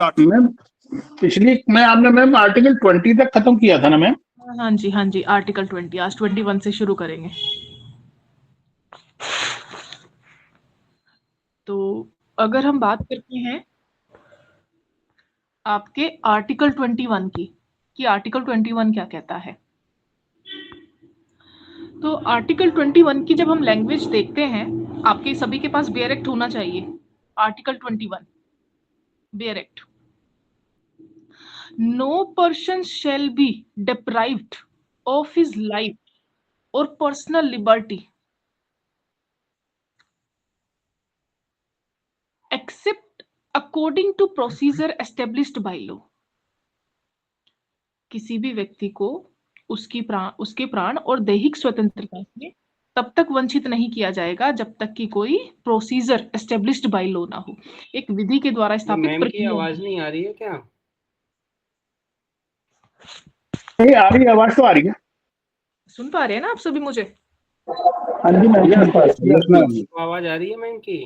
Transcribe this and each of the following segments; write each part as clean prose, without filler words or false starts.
Ma'am पिछली में आपने मैम आर्टिकल 20 तक खत्म किया था ना मैम? हाँ जी, आर्टिकल 20, आज 21 से शुरू करेंगे। तो अगर हम बात करते हैं आपके आर्टिकल 21 की, कि आर्टिकल 21 क्या कहता है, तो आर्टिकल 21 की जब हम लैंग्वेज देखते हैं, आपके सभी के पास बेयर एक्ट होना चाहिए। Article 21 bare act, no person shall be deprived of his life or personal liberty except according to procedure established by law। किसी भी व्यक्ति को उसके प्राण और दैहिक स्वतंत्रता से तब तक वंचित नहीं किया जाएगा जब तक कि कोई प्रोसीजर एस्टेब्लिश्ड बाय लॉ ना हो, एक विधि के द्वारा स्थापित मैम की आवाज नहीं आ रही है क्या? नहीं आ रही, आवाज तो आ रही है। सुन पा रहे हैं ना आप सभी मुझे? हाँ जी मैम, आवाज आ रही है मैम की?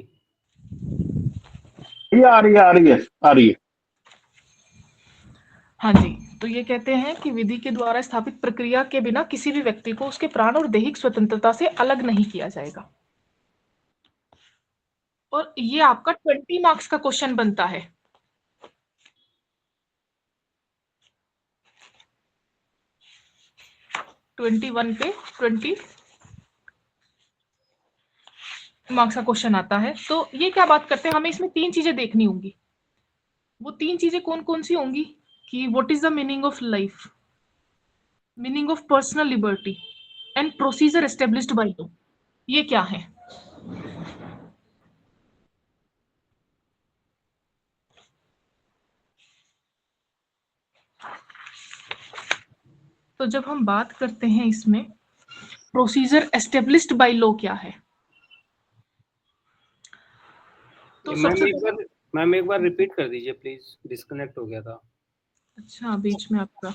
आ रही है। हाँ जी, तो ये कहते हैं कि विधि के द्वारा स्थापित प्रक्रिया के बिना किसी भी व्यक्ति को उसके प्राण और दैहिक स्वतंत्रता से अलग नहीं किया जाएगा। और ये आपका 20 मार्क्स का क्वेश्चन बनता है। 21 पे 20 मार्क्स का क्वेश्चन आता है। तो ये क्या बात करते हैं, हमें इसमें 3 चीजें देखनी होंगी। वो 3 चीजें कौन कौन सी होंगी कि what is the meaning of life, meaning of personal liberty and procedure established by law. ये क्या है? तो जब हम बात करते हैं इसमें प्रोसीजर एस्टेब्लिश्ड बाय लॉ क्या है, तो मैम एक बार रिपीट कर दीजिए प्लीज, डिस्कनेक्ट हो गया था। अच्छा, बीच में आपका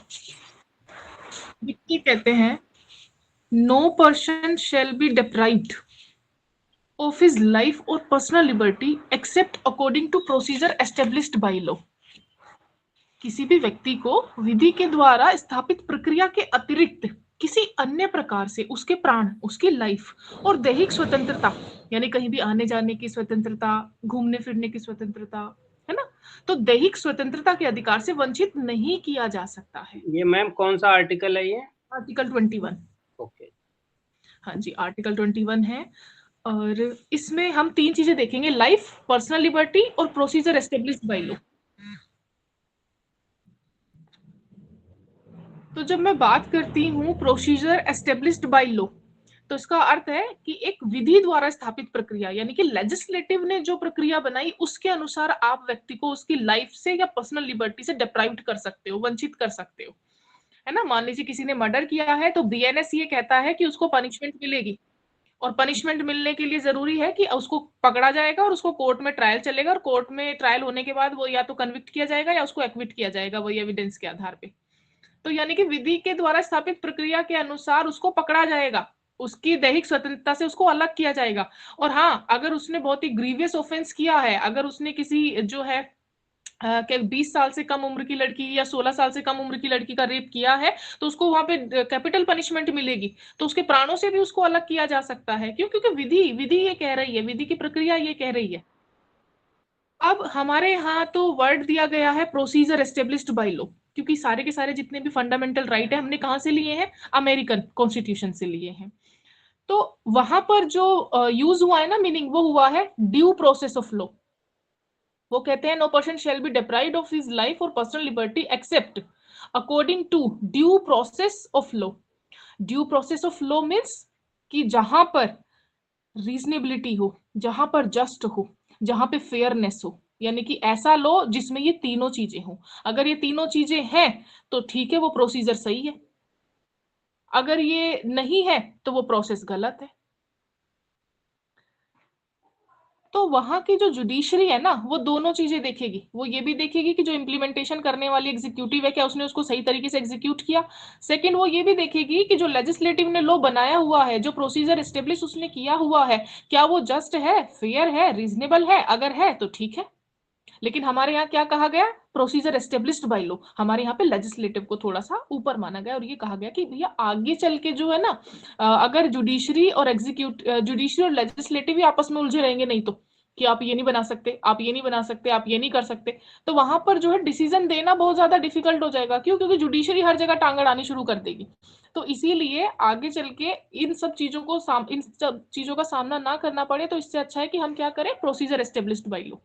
कहते हैं no person shall be deprived of his life or personal liberty except according to procedure established by law। किसी भी व्यक्ति को विधि के द्वारा स्थापित प्रक्रिया के अतिरिक्त किसी अन्य प्रकार से उसके प्राण, उसकी लाइफ और दैहिक स्वतंत्रता, यानी कहीं भी आने जाने की स्वतंत्रता, घूमने फिरने की स्वतंत्रता, है ना, तो दैहिक स्वतंत्रता के अधिकार से वंचित नहीं किया जा सकता है। ये मैम कौन सा आर्टिकल है ये? आर्टिकल 21। ओके, हाँ जी, आर्टिकल 21 है। और इसमें हम 3 चीजें देखेंगे, लाइफ, पर्सनल लिबर्टी और प्रोसीजर एस्टेब्लिश्ड बाय लॉ। तो जब मैं बात करती हूँ प्रोसीजर एस्टेब्लिश्ड बाय लॉ, तो इसका अर्थ है कि एक विधि द्वारा स्थापित प्रक्रिया, यानी कि लेजिस्लेटिव ने जो प्रक्रिया बनाई उसके अनुसार आप व्यक्ति को उसकी लाइफ से या पर्सनल लिबर्टी से डिप्राइव्ड कर सकते हो, वंचित कर सकते हो, है ना। मान लीजिए किसी ने मर्डर किया है तो बीएनएस ये कहता है कि उसको पनिशमेंट मिलेगी, और पनिशमेंट मिलने के लिए जरूरी है कि उसको पकड़ा जाएगा और उसको कोर्ट में ट्रायल चलेगा, और कोर्ट में ट्रायल होने के बाद वो या तो कन्विक्ट किया जाएगा या उसको एक्विट किया जाएगा वही एविडेंस के आधार पे। तो यानी कि विधि के द्वारा स्थापित प्रक्रिया के अनुसार उसको पकड़ा जाएगा, उसकी दैहिक स्वतंत्रता से उसको अलग किया जाएगा। और हाँ, अगर उसने बहुत ही ग्रीवियस ऑफेंस किया है, अगर उसने किसी जो है 20 साल से कम उम्र की लड़की या 16 साल से कम उम्र की लड़की का रेप किया है, तो उसको वहां पे कैपिटल पनिशमेंट मिलेगी, तो उसके प्राणों से भी उसको अलग किया जा सकता है। क्यों? क्योंकि विधि ये कह रही है, विधि की प्रक्रिया ये कह रही है। अब हमारे यहाँ तो वर्ड दिया गया है प्रोसीजर एस्टेब्लिश्ड बाय लॉ, क्योंकि सारे के सारे जितने भी फंडामेंटल राइट है हमने कहाँ से लिए हैं? अमेरिकन कॉन्स्टिट्यूशन से लिए हैं। तो वहां पर जो यूज हुआ है ना मीनिंग, वो हुआ है ड्यू प्रोसेस ऑफ लॉ। वो कहते हैं no person shall be deprived of his life और personal liberty except according to due process of law. Due process of law means कि जहां पर रीजनेबिलिटी हो, जहां पर जस्ट हो, जहां पे फेयरनेस हो, यानी कि ऐसा लॉ जिसमें ये तीनों चीजें हो। अगर ये तीनों चीजें हैं तो ठीक है, वो प्रोसीजर सही है। अगर ये नहीं है तो वो प्रोसेस गलत है। तो वहां की जो जुडिशरी है ना, वो दोनों चीजें देखेगी। वो ये भी देखेगी कि जो इम्प्लीमेंटेशन करने वाली एग्जीक्यूटिव है क्या उसने उसको सही तरीके से एग्जीक्यूट किया। सेकंड, वो ये भी देखेगी कि जो लेजिस्लेटिव ने लॉ बनाया हुआ है, जो प्रोसीजर एस्टेब्लिश उसने किया हुआ है, क्या वो जस्ट है, फेयर है, रीजनेबल है। अगर है तो ठीक है। लेकिन हमारे यहाँ क्या कहा गया प्रोसीजर एस्टेब्लिश्ड बाय लॉ, हमारे यहाँ पे लेजिस्लेटिव को थोड़ा सा ऊपर माना गया और ये कहा गया कि भैया आगे चल के जो है ना अगर जुडिशरी और लेजिस्लेटिव ही आपस में उलझे रहेंगे नहीं तो, कि आप ये नहीं बना सकते, आप ये नहीं बना सकते, आप ये नहीं कर सकते, तो वहां पर जो है डिसीजन देना बहुत ज्यादा डिफिकल्ट हो जाएगा। क्यों? क्योंकि जुडिशरी हर जगह टांग अड़ानी शुरू कर देगी। तो इसीलिए आगे चल के इन सब चीजों का सामना ना करना पड़े, तो इससे अच्छा है कि हम क्या करें, प्रोसीजर एस्टेब्लिश्ड बाय लॉ।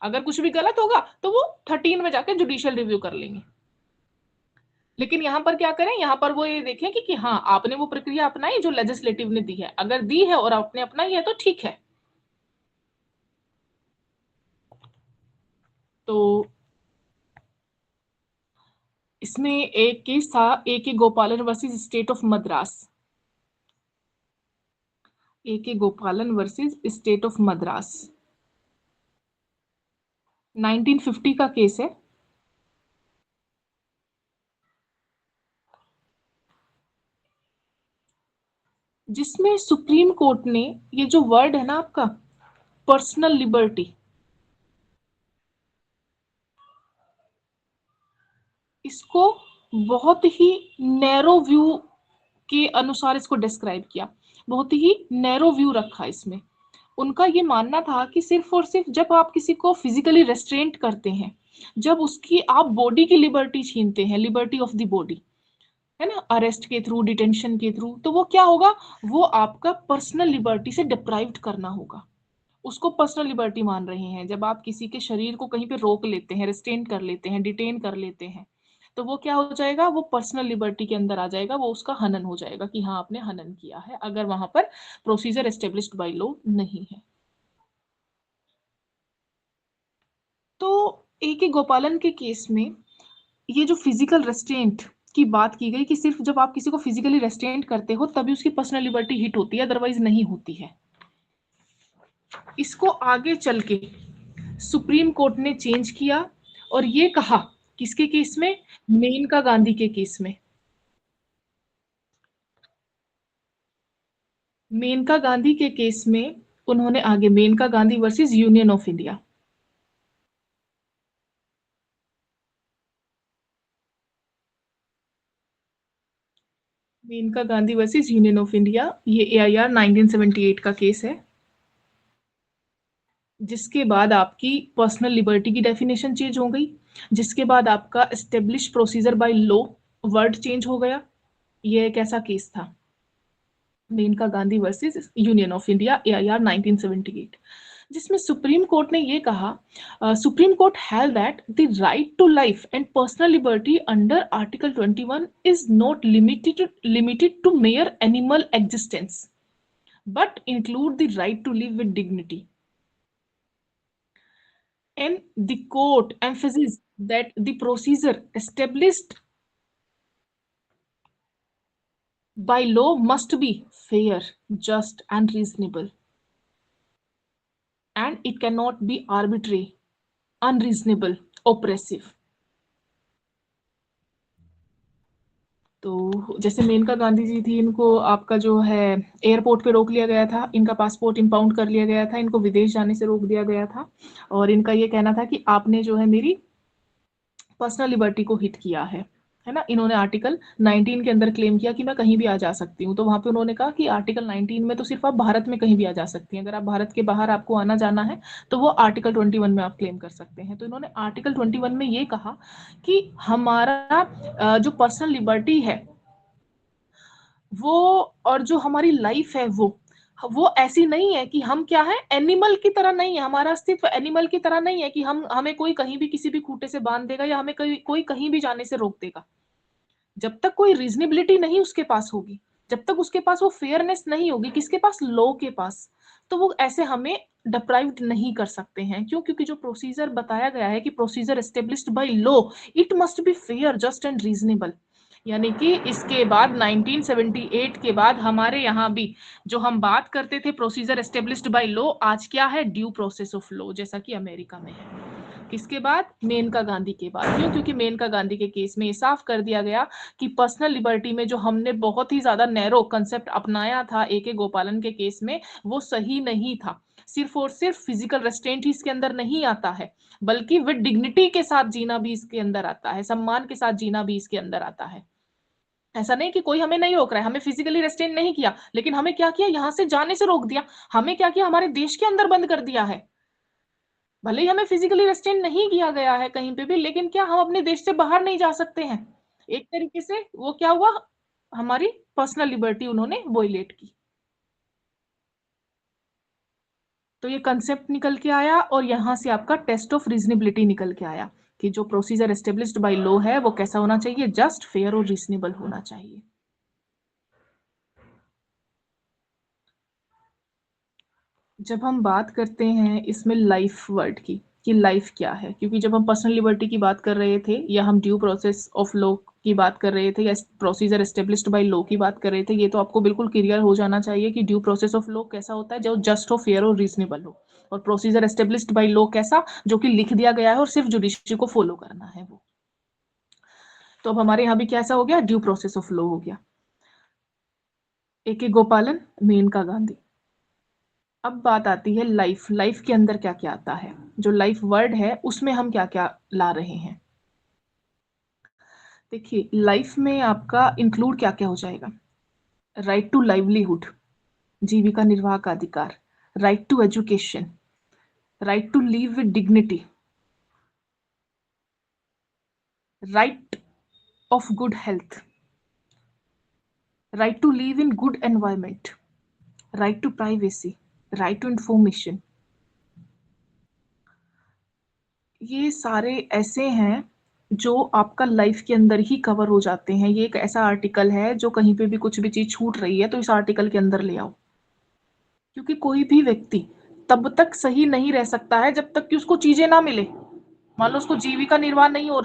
अगर कुछ भी गलत होगा तो वो 13 में जाके जुडिशियल रिव्यू कर लेंगे। लेकिन यहाँ पर क्या करें, यहाँ पर वो ये देखें कि हाँ आपने वो प्रक्रिया अपनाई जो लेजिस्लेटिव ने दी है, अगर दी है और आपने अपनाई है तो ठीक है। तो इसमें एक केस था ए के गोपालन वर्सेस स्टेट ऑफ मद्रास। ए के गोपालन वर्सेस स्टेट ऑफ मद्रास 1950 का केस है। जिसमें सुप्रीम कोर्ट ने ये जो वर्ड है ना आपका पर्सनल लिबर्टी, इसको बहुत ही नैरो व्यू के अनुसार इसको डिस्क्राइब किया, बहुत ही नैरो व्यू रखा इसमें। उनका ये मानना था कि सिर्फ और सिर्फ जब आप किसी को फिजिकली रेस्ट्रेंट करते हैं, जब उसकी आप बॉडी की लिबर्टी छीनते हैं, लिबर्टी ऑफ द बॉडी, है ना, अरेस्ट के थ्रू, डिटेंशन के थ्रू, तो वो क्या होगा, वो आपका पर्सनल लिबर्टी से डिप्राइव्ड करना होगा। उसको पर्सनल लिबर्टी मान रहे हैं। जब आप किसी के शरीर को कहीं पे रोक लेते हैं, रेस्ट्रेन कर लेते हैं, डिटेन कर लेते हैं, तो वो क्या हो जाएगा, वो पर्सनल लिबर्टी के अंदर आ जाएगा, वो उसका हनन हो जाएगा कि हाँ आपने हनन किया है, अगर वहां पर प्रोसीजर एस्टेब्लिश्ड बाय लॉ नहीं है। तो ए के गोपालन के केस में ये जो फिजिकल रेस्ट्रेंट की बात की गई कि सिर्फ जब आप किसी को फिजिकली रेस्ट्रेंट करते हो तभी उसकी पर्सनल लिबर्टी हिट होती है, अदरवाइज नहीं होती है। इसको आगे चल के सुप्रीम कोर्ट ने चेंज किया और ये कहा, किसके केस में, मेनका गांधी के केस में। मेनका गांधी के केस में उन्होंने आगे Maneka Gandhi versus union of India, Maneka Gandhi versus union of India, ये AIR 1978 का केस है। जिसके बाद आपकी पर्सनल लिबर्टी की डेफिनेशन चेंज हो गई, जिसके बाद आपका establish procedure by law word change हो गया। ये एक ऐसा केस था, Maneka Gandhi versus union of India, AIR 1978, जिसमें सुप्रीम कोर्ट ने ये कहा, supreme court held that the right to life and personal liberty under article 21 is not limited to mere animal existence but include the right to live with dignity. And the court emphasized that the procedure established by law must be fair, just, and reasonable. And it cannot be arbitrary, unreasonable, oppressive. तो जैसे मेनका गांधी जी थी, इनको आपका जो है airport पे रोक लिया गया था, इनका पासपोर्ट इंपाउंड कर लिया गया था, इनको विदेश जाने से रोक दिया गया था, और इनका ये कहना था कि आपने जो है मेरी पर्सनल लिबर्टी को हिट किया है ना। इन्होंने आर्टिकल 19 के अंदर क्लेम किया कि मैं कहीं भी आ जा सकती हूँ, तो वहां पे उन्होंने कहा कि आर्टिकल 19 में तो सिर्फ आप भारत में कहीं भी आ जा सकती हैं, अगर आप भारत के बाहर आपको आना जाना है तो वो आर्टिकल 21 में आप क्लेम कर सकते हैं। तो इन्होंने आर्टिकल 21 में ये कहा कि हमारा जो पर्सनल लिबर्टी है वो, और जो हमारी लाइफ है वो ऐसी नहीं है कि हम क्या है, एनिमल की तरह नहीं है, हमारा अस्तित्व एनिमल की तरह नहीं है कि हमें कोई कहीं भी किसी भी खूंटे से बांध देगा या हमें कोई कहीं भी जाने से रोक देगा। जब तक कोई रीजनेबिलिटी नहीं उसके पास होगी, जब तक उसके पास वो फेयरनेस नहीं होगी, किसके पास, लॉ के पास, तो वो ऐसे हमें डिप्राइव्ड नहीं कर सकते हैं। क्यों? क्योंकि जो प्रोसीजर बताया गया है कि procedure established by law, it must be fair, just and reasonable. यानी कि इसके बाद 1978 के बाद हमारे यहाँ भी जो हम बात करते थे प्रोसीजर एस्टेब्लिश्ड बाय लॉ, आज क्या है, ड्यू प्रोसेस ऑफ लॉ, जैसा कि अमेरिका में है। किसके बाद, मेनका गांधी के बाद। क्यों? क्योंकि मेनका गांधी के केस में ये साफ कर दिया गया कि पर्सनल लिबर्टी में जो हमने बहुत ही ज्यादा नैरो कंसेप्ट अपनाया था ए के गोपालन के केस में, वो सही नहीं था। सिर्फ और सिर्फ फिजिकल रेस्ट्रेंट ही इसके अंदर नहीं आता है, बल्कि विद डिग्निटी के साथ जीना भी इसके अंदर आता है, सम्मान के साथ जीना भी इसके अंदर आता है। ऐसा नहीं कि कोई हमें नहीं रोक रहा है, हमें फिजिकली रेस्ट्रेन नहीं किया, लेकिन हमें क्या किया, यहां से जाने से रोक दिया। हमें क्या किया, हमारे देश के अंदर बंद कर दिया है। भले ही हमें फिजिकली रेस्ट्रेन नहीं किया गया है कहीं पे भी, लेकिन क्या हम अपने देश से बाहर नहीं जा सकते हैं? एक तरीके से वो क्या हुआ, हमारी पर्सनल लिबर्टी उन्होंने वोयलेट की। तो ये कंसेप्ट निकल के आया, और यहां से आपका टेस्ट ऑफ रीजनेबिलिटी निकल के आया कि जो प्रोसीजर एस्टेब्लिश्ड बाय लॉ है वो कैसा होना चाहिए, जस्ट, फेयर और रीजनेबल होना चाहिए। जब हम बात करते हैं इसमें लाइफ वर्ड की, कि लाइफ क्या है, क्योंकि जब हम पर्सनल लिबर्टी की बात कर रहे थे, या हम ड्यू प्रोसेस ऑफ लॉ की बात कर रहे थे, या प्रोसीजर एस्टेब्लिश्ड बाय लॉ की बात कर रहे थे, ये तो आपको बिल्कुल क्लियर हो जाना चाहिए कि ड्यू प्रोसेस ऑफ लॉ कैसा होता है, जो जस्ट हो, फेयर और रीजनेबल हो, और प्रोसीजर एस्टेब्लिश्ड बाय लॉ कैसा, जो कि लिख दिया गया है और सिर्फ जुडिशरी को फॉलो करना है वो। तो अब हमारे यहाँ भी कैसा हो गया, ड्यू प्रोसेस ऑफ लॉ हो गया। A.K. गोपालन, मेनका गांधी। अब बात आती है लाइफ। लाइफ के अंदर क्या क्या आता है, जो लाइफ वर्ड है उसमें हम क्या क्या ला रहे हैं। देखिए, लाइफ में आपका इंक्लूड क्या क्या हो जाएगा, राइट टू लाइवलीहुड, जीविका निर्वाह का अधिकार, right to education, right to live with dignity, right of good health, right to live in good environment, right to privacy, right to information. ये सारे ऐसे हैं जो आपका लाइफ के अंदर ही कवर हो जाते हैं। ये एक ऐसा आर्टिकल है जो कहीं पे भी कुछ भी चीज छूट रही है तो इस आर्टिकल के अंदर ले आओ, क्योंकि कोई भी व्यक्ति तब तक सही नहीं रह सकता है जब तक कि उसको चीजें ना मिले। मान लो उसको जीविका निर्वाह नहीं हो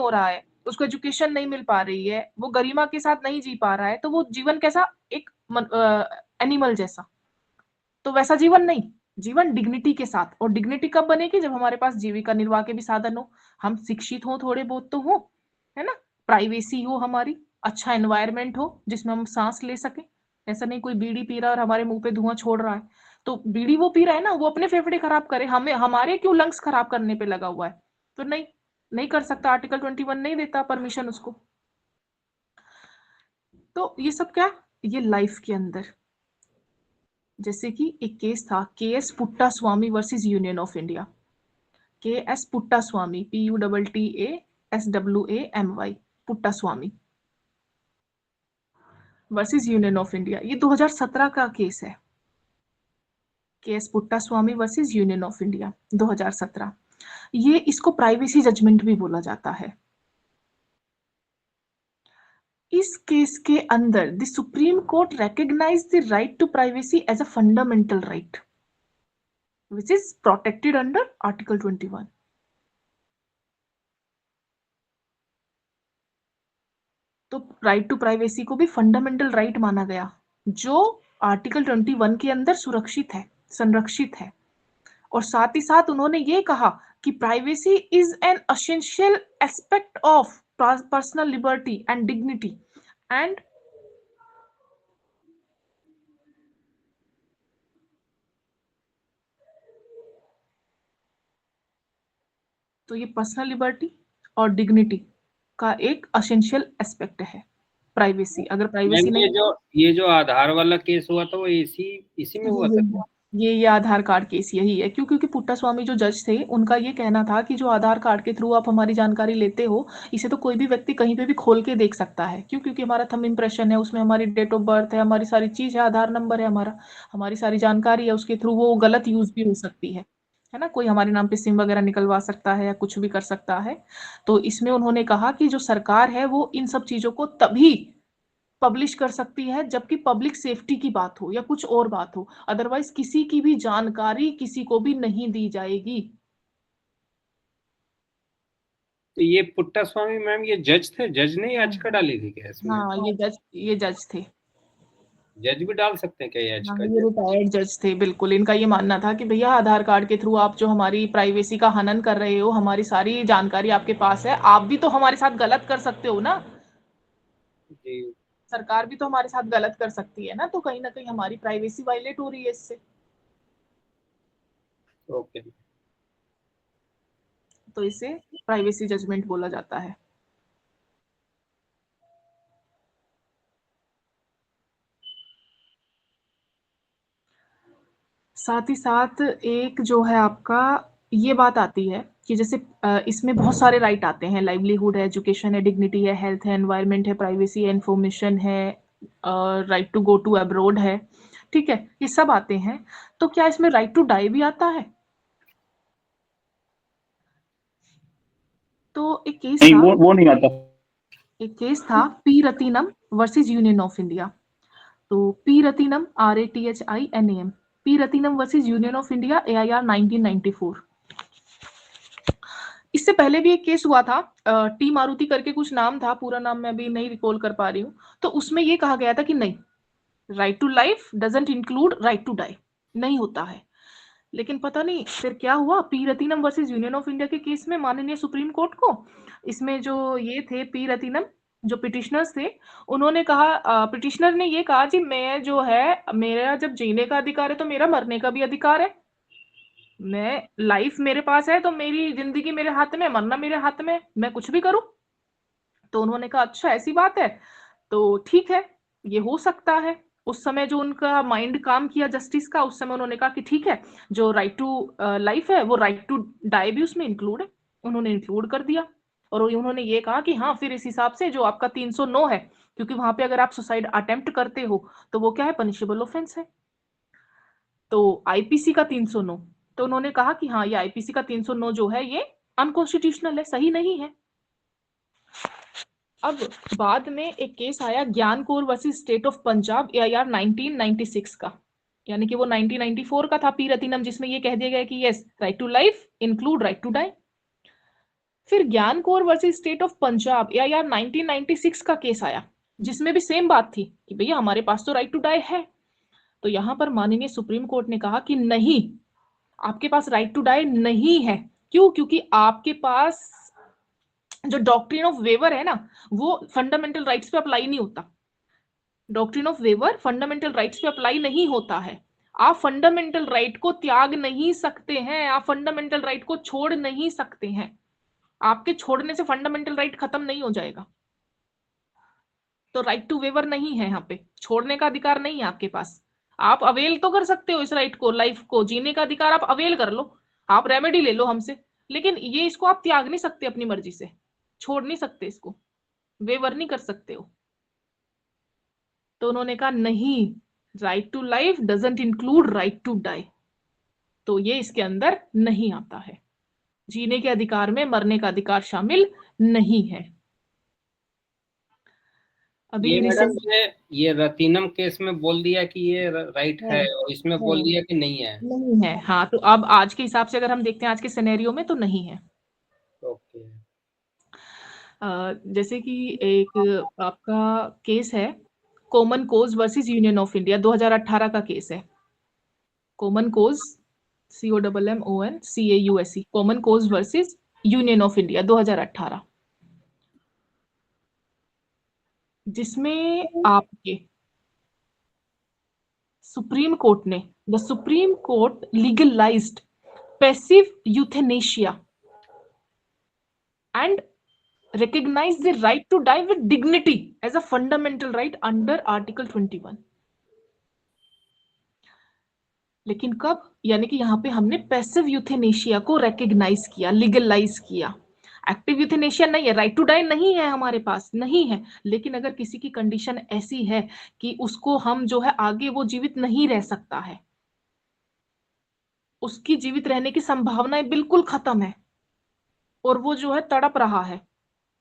रहा है, उसको एजुकेशन नहीं मिल पा रही है, वो गरिमा के साथ नहीं जी पा रहा है, तो वो जीवन कैसा, एक एनिमल जैसा, तो वैसा जीवन नहीं। जीवन डिग्निटी के साथ, और डिग्निटी कब बनेगी, जब हमारे पास जीविका निर्वाह के भी साधन हो, हम शिक्षित हो, थोड़े बहुत तो हो, है ना, प्राइवेसी हो हमारी, अच्छा एनवायरमेंट हो जिसमें हम सांस ले सके। ऐसा नहीं कोई बीड़ी पी रहा है और हमारे मुंह पे धुआं छोड़ रहा है, तो बीड़ी वो पी रहा है ना, वो अपने फेफड़े खराब करे, हमें हमारे क्यों लंग्स खराब करने पे लगा हुआ है, तो नहीं, नहीं कर सकता, आर्टिकल 21 नहीं देता परमिशन उसको। तो ये सब क्या, ये लाइफ के अंदर, जैसे कि एक केस था KS. पुट्टा Swami versus union of India. KS. पुट्टा Swami, PUTTASWAMY, पुट्टा Swami versus union of India. ये 2017 का केस है, KS. पुट्टा Swami versus union of India 2017। ये इसको प्राइवेसी जजमेंट भी बोला जाता है। इस केस के अंदर the supreme court recognise the right to privacy as a fundamental right which is protected under Article 21. तो राइट टू प्राइवेसी को भी फंडामेंटल राइट माना गया, जो आर्टिकल 21 के अंदर सुरक्षित है, संरक्षित है। और साथ ही साथ उन्होंने ये कहा कि privacy is an essential aspect of personal liberty and dignity and तो ये पर्सनल लिबर्टी और डिग्निटी का एक एसेंशियल एस्पेक्ट है प्राइवेसी। अगर प्राइवेसी मैम, नहीं, ये जो आधार वाला केस हुआ था वो इसी में हुआ था क्या? ये आधार कार्ड केस यही है, क्यों, क्योंकि पुट्टा स्वामी जो जज थे उनका ये कहना था कि जो आधार कार्ड के थ्रू आप हमारी जानकारी लेते हो, इसे तो कोई भी व्यक्ति कहीं पे भी खोल के देख सकता है। क्यों, क्योंकि हमारा थंब इम्प्रेशन है, उसमें हमारी डेट ऑफ बर्थ है, हमारी सारी चीज है, आधार नंबर है हमारा, हमारी सारी जानकारी है, उसके थ्रू वो गलत यूज भी हो सकती है ना, कोई हमारे नाम पे सिम वगैरह निकलवा सकता है या कुछ भी कर सकता है। तो इसमें उन्होंने कहा कि जो सरकार है वो इन सब चीजों को तभी पब्लिश कर सकती है जबकि पब्लिक सेफ्टी की बात हो या कुछ और बात हो, अदरवाइज किसी की भी जानकारी किसी को भी नहीं दी जाएगी। तो ये पुट्टा स्वामी मैम ये जज थे, जज ने याचिका डाली थी क्या इसमें? हाँ, ये जज थे। जज भी डाल सकते हैं क्या ये हाँ, याचिका? ये रिटायर्ड जज थे, बिल्कुल। इनका ये मानना था कि भैया आधार कार्ड के थ्रू आप जो हमारी प्राइवेसी का हनन कर रहे हो, हमारी सारी जानकारी आपके पास है, आप भी तो हमारे साथ गलत कर सकते हो ना, जी। सरकार भी तो हमारे साथ गलत कर सकती है ना, तो कहीं ना कहीं हमारी प्राइवेसी वायलेट हो रही है इससे। ओके। तो इसे प्राइवेसी जजमेंट बोला जाता है। साथ ही साथ एक जो है आपका ये बात आती है कि जैसे इसमें बहुत सारे राइट आते हैं, लाइवलीहुड है, एजुकेशन है, डिग्निटी है, हेल्थ है, एनवायरनमेंट है, प्राइवेसी है, इंफॉर्मेशन है, right to go to abroad है, ठीक है, ये सब आते हैं। तो क्या इसमें राइट टू डाई भी आता है? तो एक केस नहीं, था, वो नहीं आता। एक केस था P Rathinam versus union of India. तो P Rathinam RATHINAM, P Rathinam versus union of India AIR 1994। इससे पहले भी एक केस हुआ था, टी मारुति करके कुछ नाम था, पूरा नाम मैं अभी नहीं रिकॉल कर पा रही हूँ। तो उसमें ये कहा गया था कि नहीं, right to life doesn't include right to die, नहीं होता है। लेकिन पता नहीं फिर क्या हुआ, P Rathinam versus union of India के केस में माननीय सुप्रीम कोर्ट को, इसमें जो ये थे पी रतिनम जो पिटिशनर्स थे, उन्होंने कहा, पिटिशनर ने ये कहा कि मैं जो है, मेरा जब जीने का अधिकार है तो मेरा मरने का भी अधिकार है। मैं लाइफ मेरे पास है तो मेरी जिंदगी मेरे हाथ में, मरना मेरे हाथ में, मैं कुछ भी करूं। तो उन्होंने कहा अच्छा ऐसी बात है, तो ठीक है, ये हो सकता है। उस समय जो उनका माइंड काम किया जस्टिस का, उस समय उन्होंने कहा कि ठीक है, जो राइट टू लाइफ है वो राइट टू डाई भी उसमें इंक्लूड है, उन्होंने इंक्लूड कर दिया। और उन्होंने ये कहा कि हाँ, फिर इस हिसाब से जो आपका 309 है, क्योंकि वहां पे अगर आप सुसाइड अटेम्प्ट करते हो तो वो क्या है, पनिशेबल ऑफेंस है, तो आईपीसी का 309। तो उन्होंने कहा कि हाँ, ये आईपीसी का 309 जो है ये अनकॉन्स्टिट्यूशनल है, सही नहीं है। अब बाद में एक केस आया ज्ञान Kaur versus state of Punjab AIR 1996 का, यानी कि वो 1994 का था पी रतिनम, जिसमें ये कह दिया गया कि yes, right to life include right to die. फिर Gian Kaur versus state of Punjab AIR 1996 का केस आया, जिसमें भी सेम बात थी कि भैया हमारे पास तो राइट टू डाई है। तो यहां पर माननीय सुप्रीम कोर्ट ने कहा कि नहीं, आपके पास राइट टू डाई नहीं है। क्यों? क्योंकि आपके पास जो डॉक्ट्रिन ऑफ वेवर है ना, वो फंडामेंटल राइट्स पे अप्लाई नहीं होता। Doctrine of waiver fundamental rights पे अप्लाई नहीं होता है। आप फंडामेंटल राइट को त्याग नहीं सकते हैं, आप फंडामेंटल राइट को छोड़ नहीं सकते हैं। आपके छोड़ने से फंडामेंटल राइट खत्म नहीं हो जाएगा। तो राइट टू वेवर नहीं है, यहाँ पे छोड़ने का अधिकार नहीं है आपके पास। आप अवेल तो कर सकते हो इस राइट को, लाइफ को जीने का अधिकार आप अवेल कर लो, आप रेमेडी ले लो हमसे, लेकिन ये इसको आप त्याग नहीं सकते अपनी मर्जी से, छोड़ नहीं सकते, इसको वेवर नहीं कर सकते हो। तो उन्होंने कहा नहीं, right to life doesn't include right to die, तो ये इसके अंदर नहीं आता है। जीने के अधिकार में मरने का अधिकार शामिल नहीं है। अभी ये मैडम रिसेंट ये रतीनम केस में बोल दिया कि ये राइट है, है, और इसमें बोल दिया कि नहीं है। नहीं है, हाँ। तो अब आज के हिसाब से अगर हम देखते हैं आज के सिनेरियो में, तो नहीं है। ओके। जैसे कि एक आपका केस है common cause versus union of India, 2018 का केस है। Common cause COMMONCAUSE, common cause versus union of India 2018, जिसमें आपके सुप्रीम कोर्ट ने, the supreme court legalised passive euthanasia and recognize the right to die with dignity as a fundamental right under Article 21। लेकिन कब? यानी कि यहाँ पे हमने पैसिव यूथेनेशिया को रेकग्नाइज किया, लीगलाइज किया। एक्टिव यूथेनेशिया नहीं है, राइट टू डाई नहीं है हमारे पास, नहीं है। लेकिन अगर किसी की कंडीशन ऐसी है कि उसको हम जो है आगे वो जीवित नहीं रह सकता है, उसकी जीवित रहने की संभावनाएं बिल्कुल खत्म है, और वो जो है तड़प रहा है,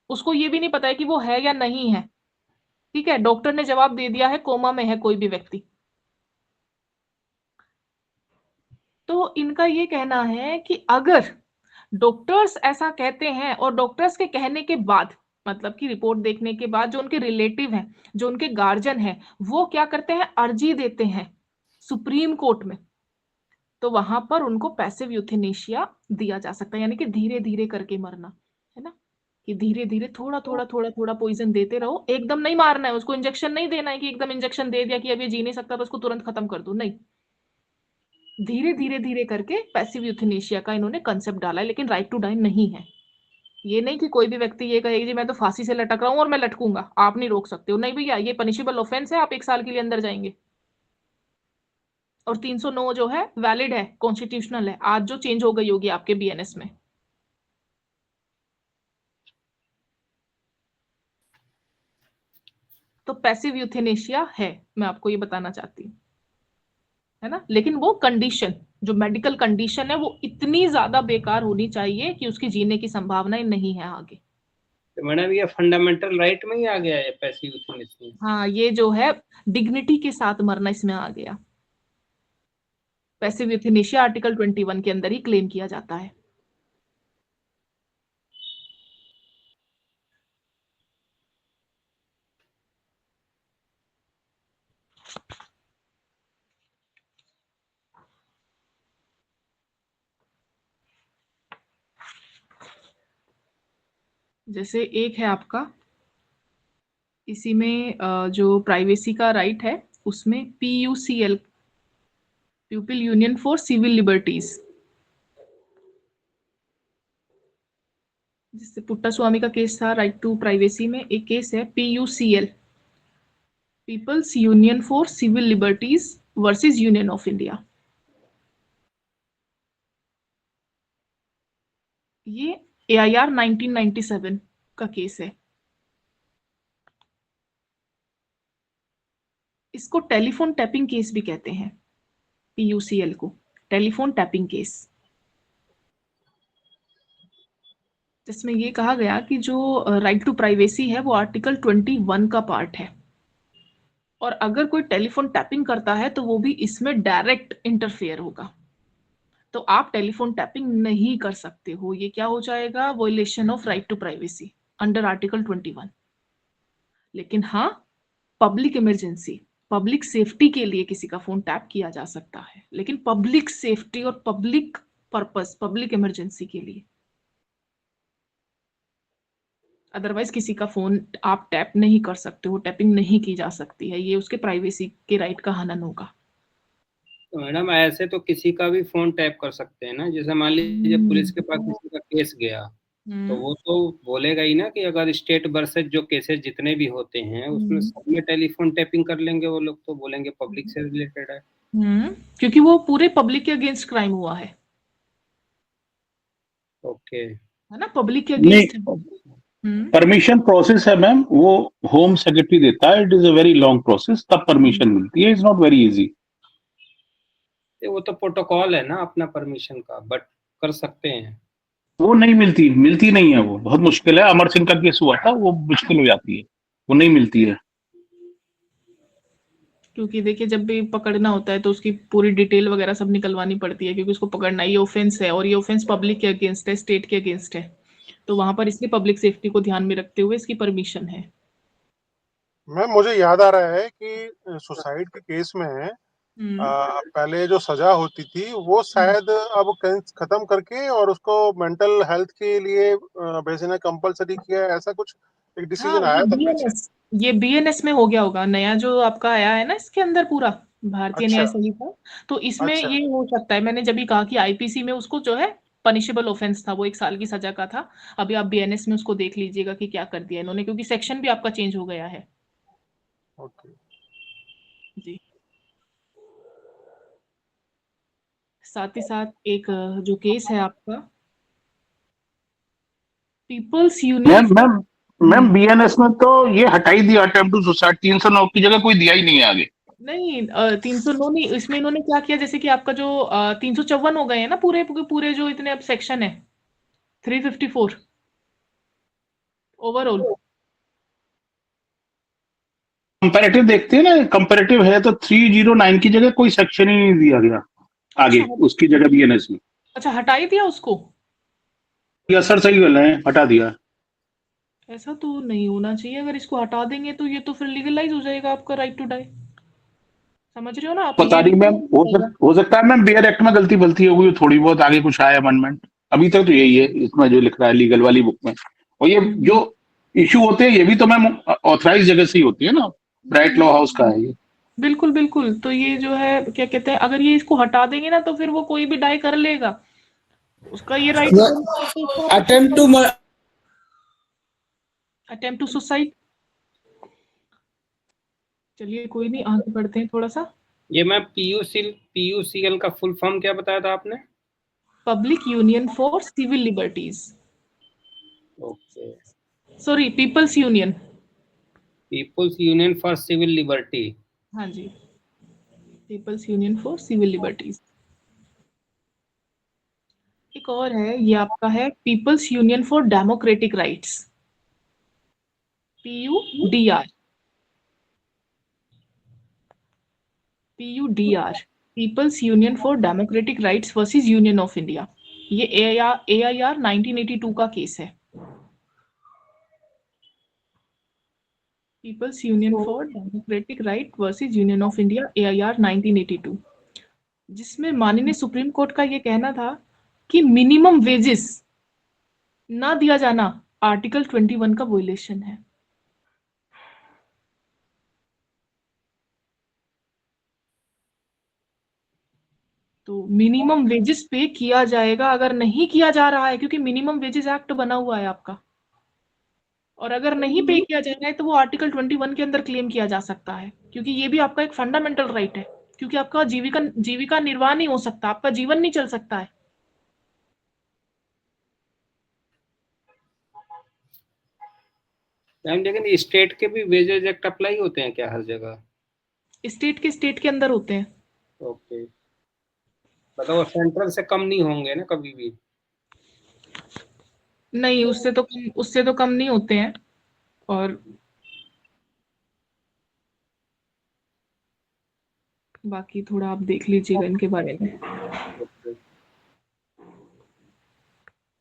उसको ये भी नहीं पता है कि वो है या नहीं है, ठीक है, डॉक्टर ने जवाब दे दिया है कोमा में है कोई भी व्यक्ति, तो इनका ये कहना है कि अगर डॉक्टर्स ऐसा कहते हैं और डॉक्टर्स के कहने के बाद, मतलब कि रिपोर्ट देखने के बाद, जो उनके रिलेटिव हैं, जो उनके गार्जियन हैं, वो क्या करते हैं, अर्जी देते हैं सुप्रीम कोर्ट में, तो वहां पर उनको पैसिव यूथेनेशिया दिया जा सकता है, यानी कि धीरे धीरे करके मरना, है ना, कि धीरे धीरे थोड़ा थोड़ा थोड़ा थोड़ा पॉइजन देते रहो, एकदम नहीं मारना है उसको, इंजेक्शन नहीं देना है कि एकदम इंजेक्शन दे दिया कि अब ये जी नहीं सकता तो उसको तुरंत खत्म कर दो, नहीं। धीरे धीरे धीरे करके पैसिव यूथेनेशिया का इन्होंने कंसेप्ट डाला है, लेकिन राइट टू डाई नहीं है। ये नहीं कि कोई भी व्यक्ति ये कहे जी मैं तो फांसी से लटक रहा हूं और मैं लटकूंगा, आप नहीं रोक सकते हो, नहीं भैया, ये पनिशेबल ऑफेंस है, आप 1 साल के लिए अंदर जाएंगे। और 309 जो है वैलिड है, कॉन्स्टिट्यूशनल है, आज जो चेंज हो गई होगी आपके बीएनएस में। तो पैसिव यूथेनेशिया है, मैं आपको ये बताना चाहती हूँ, है ना। लेकिन वो कंडीशन, जो मेडिकल कंडीशन है, वो इतनी ज्यादा बेकार होनी चाहिए कि उसकी जीने की संभावनाएं नहीं है आगे। तो मैडम ये फंडामेंटल राइट में ही आ गया है पैसिव यूथेनेसिया। हाँ, ये जो है डिग्निटी के साथ मरना इसमें आ गया। पैसिव यूथेनेशिया आर्टिकल 21 के अंदर ही क्लेम किया जाता है। जैसे एक है आपका, इसी में जो प्राइवेसी का राइट है, उसमें PUCL, people union for civil liberties, जिससे पुट्टास्वामी का केस था राइट टू प्राइवेसी में, एक केस है PUCL, people's union for civil liberties versus union of India. ये AIR 1997 का केस है। इसको टेलीफोन टैपिंग केस भी कहते हैं, PUCL को टेलीफोन टैपिंग केस, जिसमें ये कहा गया कि जो राइट टू प्राइवेसी है वो आर्टिकल 21 का पार्ट है, और अगर कोई टेलीफोन टैपिंग करता है तो वो भी इसमें डायरेक्ट इंटरफेयर होगा, तो आप टेलीफोन टैपिंग नहीं कर सकते हो। ये क्या हो जाएगा, violation of right to privacy under article 21। लेकिन हाँ, पब्लिक इमरजेंसी, पब्लिक सेफ्टी के लिए किसी का फोन टैप किया जा सकता है, लेकिन पब्लिक सेफ्टी और पब्लिक पर्पस, पब्लिक इमरजेंसी के लिए, अदरवाइज किसी का फोन आप टैप नहीं कर सकते हो, टैपिंग नहीं की जा सकती है, ये उसके प्राइवेसी के राइट का हनन होगा। तो मैडम ऐसे तो किसी का भी फोन टैप कर सकते हैं ना, जैसे मान लीजिए पुलिस के पास किसी का केस गया, तो वो तो बोलेगा ही ना कि अगर स्टेट वर्सेस जो केसेस जितने भी होते हैं उसमें सब में टेलीफोन टैपिंग कर लेंगे, वो लोग तो बोलेंगे पब्लिक से रिलेटेड है। क्योंकि वो पूरे पब्लिक के अगेंस्ट क्राइम हुआ है। ओके, है ना, पब्लिक के अगेंस्ट। परमिशन प्रोसेस है मैम, वो होम सेक्रेटरी देता है, it is a very long process, तब परमिशन मिलती है, इट्स नॉट वेरी इजी। वो तो प्रोटोकॉल है ना अपना परमिशन का, बट कर सकते हैं। वो नहीं मिलती नहीं है, वो बहुत मुश्किल है। अमर सिंह का केस हुआ था, वो मुश्किल हो जाती है, वो नहीं मिलती है। क्योंकि देखिए, जब भी पकड़ना होता है तो उसकी पूरी डिटेल वगैरह सब निकलवानी पड़ती है, क्योंकि उसको पकड़ना, ये ऑफेंस है, और ये ऑफेंस पब्लिक के अगेंस्ट है, स्टेट के अगेंस्ट है, तो वहां पर इसलिए पब्लिक सेफ्टी को ध्यान में रखते हुए इसकी परमिशन है। मैम मुझे याद आ रहा है कि सुसाइड के केस में पहले जो सजा होती थी वो शायद अब खत्म करके और उसको मेंटल हेल्थ के लिए भेजना कंपलसरी किया है, ऐसा कुछ एक डिसीजन आया था पीछे। ये BNS में हो गया होगा, नया जो आपका आया है ना इसके अंदर पूरा भारतीय न्याय संहिता, तो इसमें ये हो सकता है। मैंने जब भी कहा कि IPC में उसको जो है पनिशेबल ऑफेंस था, वो 1 साल की सजा का था। अभी आप BNS में उसको देख लीजिएगा कि क्या कर दिया इन्होंने, क्योंकि सेक्शन भी आपका चेंज हो गया है। ओके जी, साथ ही साथ एक जो केस है आपका पीपल्स यूनियन। मैम BNS में तो ये हटा ही दिया, अटेम्प्ट टू सुसाइड 309 की जगह कोई दिया ही नहीं है आगे। नहीं, 309 नहीं, इसमें इन्होंने क्या किया, जैसे कि आपका जो 354 हो गए हैं ना, पूरे पूरे जो इतने अब सेक्शन है, 354 ओवरऑल। कंपैरेटिव देखते हैं ना, कंपैरेटिव है तो 309 की जगह कोई सेक्शन ही नहीं दिया गया आगे, उसकी जगह BNS में। अच्छा, हटा ही दिया उसको? या सर सही गल है, हटा दिया। ऐसा तो नहीं होना चाहिए, अगर इसको हटा देंगे तो ये तो फिर लीगलाइज हो जाएगा आपका राइट टू डाई, समझ रहे हो ना आप? पता नहीं मैम, हो सकता है मैम बेयर एक्ट में गलती होगी, थोड़ी बहुत आगे कुछ आया अमेंडमेंट, अभी तक तो यही है इसमें जो लिख रहा है लीगल वाली बुक में। और ये जो इशू होते हैं ये भी तो मैम ऑथराइज जगह से ही होती है ना, ब्राइट लॉ हाउस का है ये। बिल्कुल बिल्कुल। तो ये जो है क्या कहते हैं, अगर ये इसको हटा देंगे ना तो फिर वो कोई भी डाई कर लेगा, उसका ये राइट अटेम्प्ट टू सुसाइड। चलिए कोई नहीं, आगे बढ़ते हैं थोड़ा सा। ये मैं PUCL का फुल फॉर्म क्या बताया था आपने? Public Union for civil Liberties, okay, sorry People's Union. People's Union for Civil Liberty. हाँ जी, People's union for civil Liberties. एक और है, ये आपका है People's union for Democratic Rights, PUDR, People's union for Democratic Rights versus union of India. ये AIR 1982 का केस है। People's union for Democratic Right versus union of India, AIR 1982, जिसमें माननीय सुप्रीम कोर्ट का ये कहना था कि मिनिमम वेजेस ना दिया जाना आर्टिकल 21 का वोलेशन है। तो मिनिमम वेजेस पे किया जाएगा, अगर नहीं किया जा रहा है, क्योंकि मिनिमम वेजेस एक्ट बना हुआ है आपका, और अगर नहीं पे किया जा रहा है तो वो आर्टिकल 21 के अंदर क्लेम किया जा सकता है, क्योंकि ये भी आपका एक फंडामेंटल राइट है, क्योंकि आपका जीविका निर्वाह नहीं हो सकता, आपका जीवन नहीं चल सकता है। लेकिन स्टेट के भी वेजेज एक्ट अप्लाई होते हैं क्या हर जगह? स्टेट के अंदर होते हैं। ओके, मतलब वो सेंट्रल से कम नहीं होंगे ना कभी भी? नहीं, उससे तो कम नहीं होते हैं। और बाकी थोड़ा आप देख लीजिएगा इनके बारे में।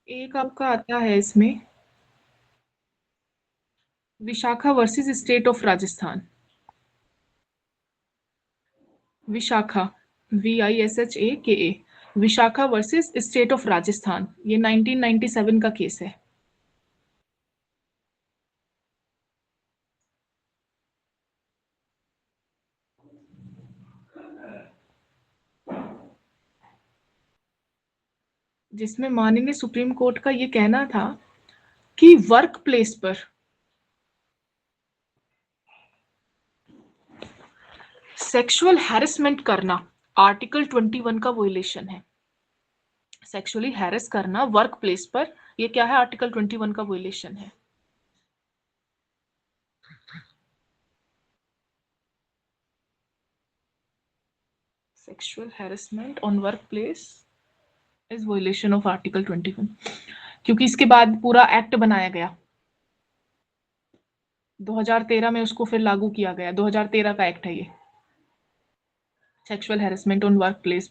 एक आपका आता है इसमें Vishakha versus state of Rajasthan. Vishakha, VISHAKA, Vishakha versus state of Rajasthan, ये 1997 का केस है। जिसमें माननीय सुप्रीम कोर्ट का ये कहना था कि वर्क प्लेस पर सेक्सुअल हैरेसमेंट करना आर्टिकल 21 का वोलेशन है। सेक्सुअली हैरेस करना वर्क प्लेस पर, ये क्या है, आर्टिकल 21 का वोलेशन है। Sexual harassment on work place is वोलेशन of article 21, क्योंकि इसके बाद पूरा एक्ट बनाया गया 2013 में, उसको फिर लागू किया गया। 2013 का एक्ट है ये, sexual harassment on work place.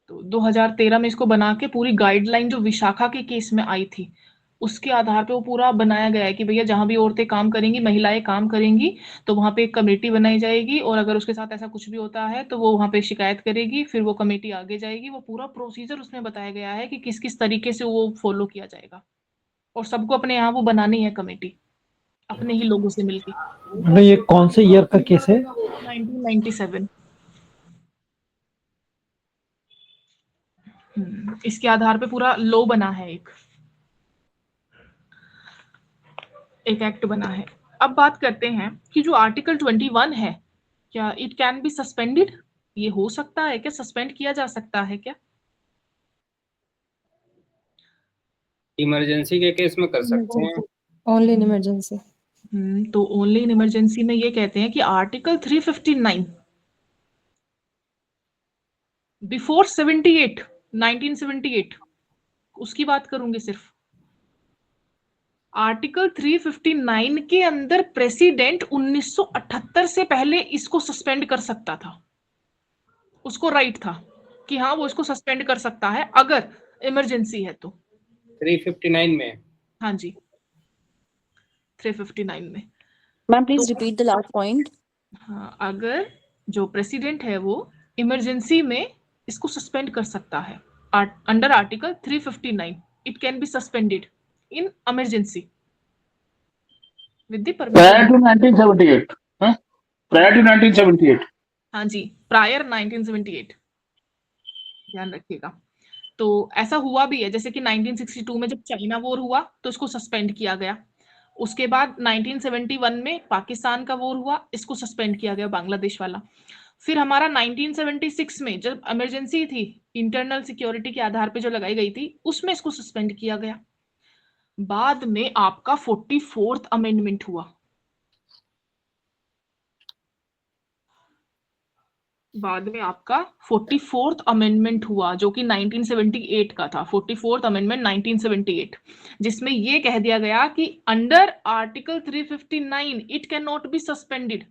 तो 2013 में इसको बना के पूरी गाइडलाइन जो विशाखा के केस में आई थी, उसके आधार पे वो पूरा बनाया गया है कि भैया जहां भी औरतें काम करेंगी, महिलाएं काम करेंगी, तो वहां पे एक कमेटी बनाई जाएगी, और अगर उसके साथ ऐसा कुछ भी होता है तो वो वहां पे शिकायत करेगी, फिर वो कमेटी आगे जाएगी। वो पूरा प्रोसीजर उसमें बताया गया है कि किस किस तरीके से वो फॉलो किया जाएगा, और सबको अपने यहाँ वो बनानी है कमेटी, अपने ही लोगों से मिलकर। ये कौन से ईयर का केस है? 1997। इसके आधार पे पूरा लॉ बना है, एक एक्ट बना है। अब बात करते हैं कि जो आर्टिकल 21 है, क्या इट कैन बी सस्पेंडेड, ये हो सकता है क्या, सस्पेंड किया जा सकता है क्या? इमरजेंसी के केस में कर सकते हैं, ओनली इन इमरजेंसी। तो ओनली इन इमरजेंसी में ये कहते हैं कि आर्टिकल 359 बिफोर 1978 उसकी बात करूंगी सिर्फ। आर्टिकल 359 के अंदर प्रेसिडेंट 1978 से पहले इसको सस्पेंड कर सकता था, उसको राइट था कि हाँ वो इसको सस्पेंड कर सकता है अगर इमरजेंसी है तो। 359 में? हाँ जी, 359 में। Ma'am please repeat the last point. हाँ, अगर जो प्रेसिडेंट है वो इमरजेंसी में इसको सस्पेंड कर सकता है under article 359, it can be suspended in emergency with the Prior to permission. 1978, huh? Prior to 1978। हाँ जी, प्रायर 1978, ध्यान रखिएगा। तो ऐसा हुआ भी है, जैसे कि 1962 में जब चाइना वॉर हुआ तो इसको सस्पेंड किया गया। उसके बाद 1971 में पाकिस्तान का वॉर हुआ, इसको सस्पेंड किया गया, बांग्लादेश वाला। फिर हमारा 1976 में जब इमरजेंसी थी इंटरनल सिक्योरिटी के आधार पे जो लगाई गई थी, उसमें इसको सस्पेंड किया गया। बाद में आपका 44th अमेंडमेंट हुआ। बाद में आपका 44th अमेंडमेंट हुआ, जो कि 1978 का था। 44th अमेंडमेंट 1978, जिसमें ये कह दिया गया कि under article 359 it can not be suspended.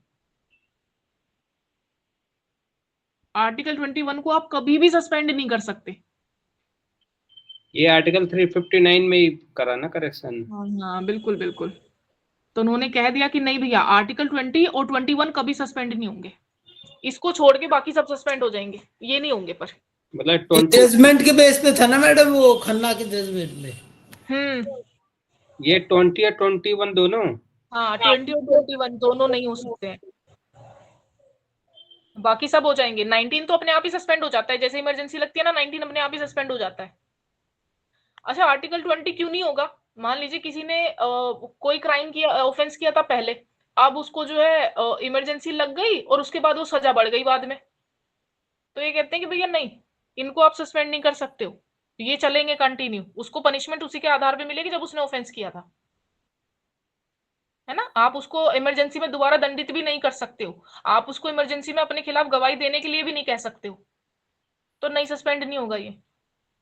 Article 21 को आप कभी भी सस्पेंड नहीं कर सकते। ये आर्टिकल 359 में ही करा ना करेक्शन। हाँ बिल्कुल बिल्कुल। तो उन्होंने कह दिया कि नहीं भैया, आर्टिकल 20 और 21 कभी सस्पेंड नहीं होंगे, इसको छोड़ के बाकी सब सस्पेंड हो जाएंगे, ये नहीं होंगे। पर मतलब 20 जजमेंट के बेस पे था ना मैडम, वो खन्ना के जजमेंट में। ये 20 और 21 दोनों। हाँ 20 और 21 दोनों नहीं हो सकते हैं, बाकी सब हो जाएंगे। 19 तो अपने आप ही सस्पेंड हो जाता है, जैसे इमरजेंसी लगती है ना, 19 अपने आप ही सस्पेंड हो जाता है। अच्छा, आर्टिकल 20 क्यों नहीं होगा? मान लीजिए किसी ने कोई क्राइम किया, ऑफेंस किया था पहले, अब उसको जो है इमरजेंसी लग गई और उसके बाद वो सजा बढ़ गई बाद में, तो ये कहते हैं कि भैया नहीं, इनको आप सस्पेंड नहीं कर सकते हो, ये चलेंगे कंटिन्यू, उसको पनिशमेंट उसी के आधार पे मिलेगी जब उसने ऑफेंस किया था, है ना। आप उसको इमरजेंसी में दोबारा दंडित भी नहीं कर सकते हो, आप उसको इमरजेंसी में अपने खिलाफ गवाही देने के लिए भी नहीं कह सकते हो, तो नहीं, सस्पेंड नहीं होगा ये।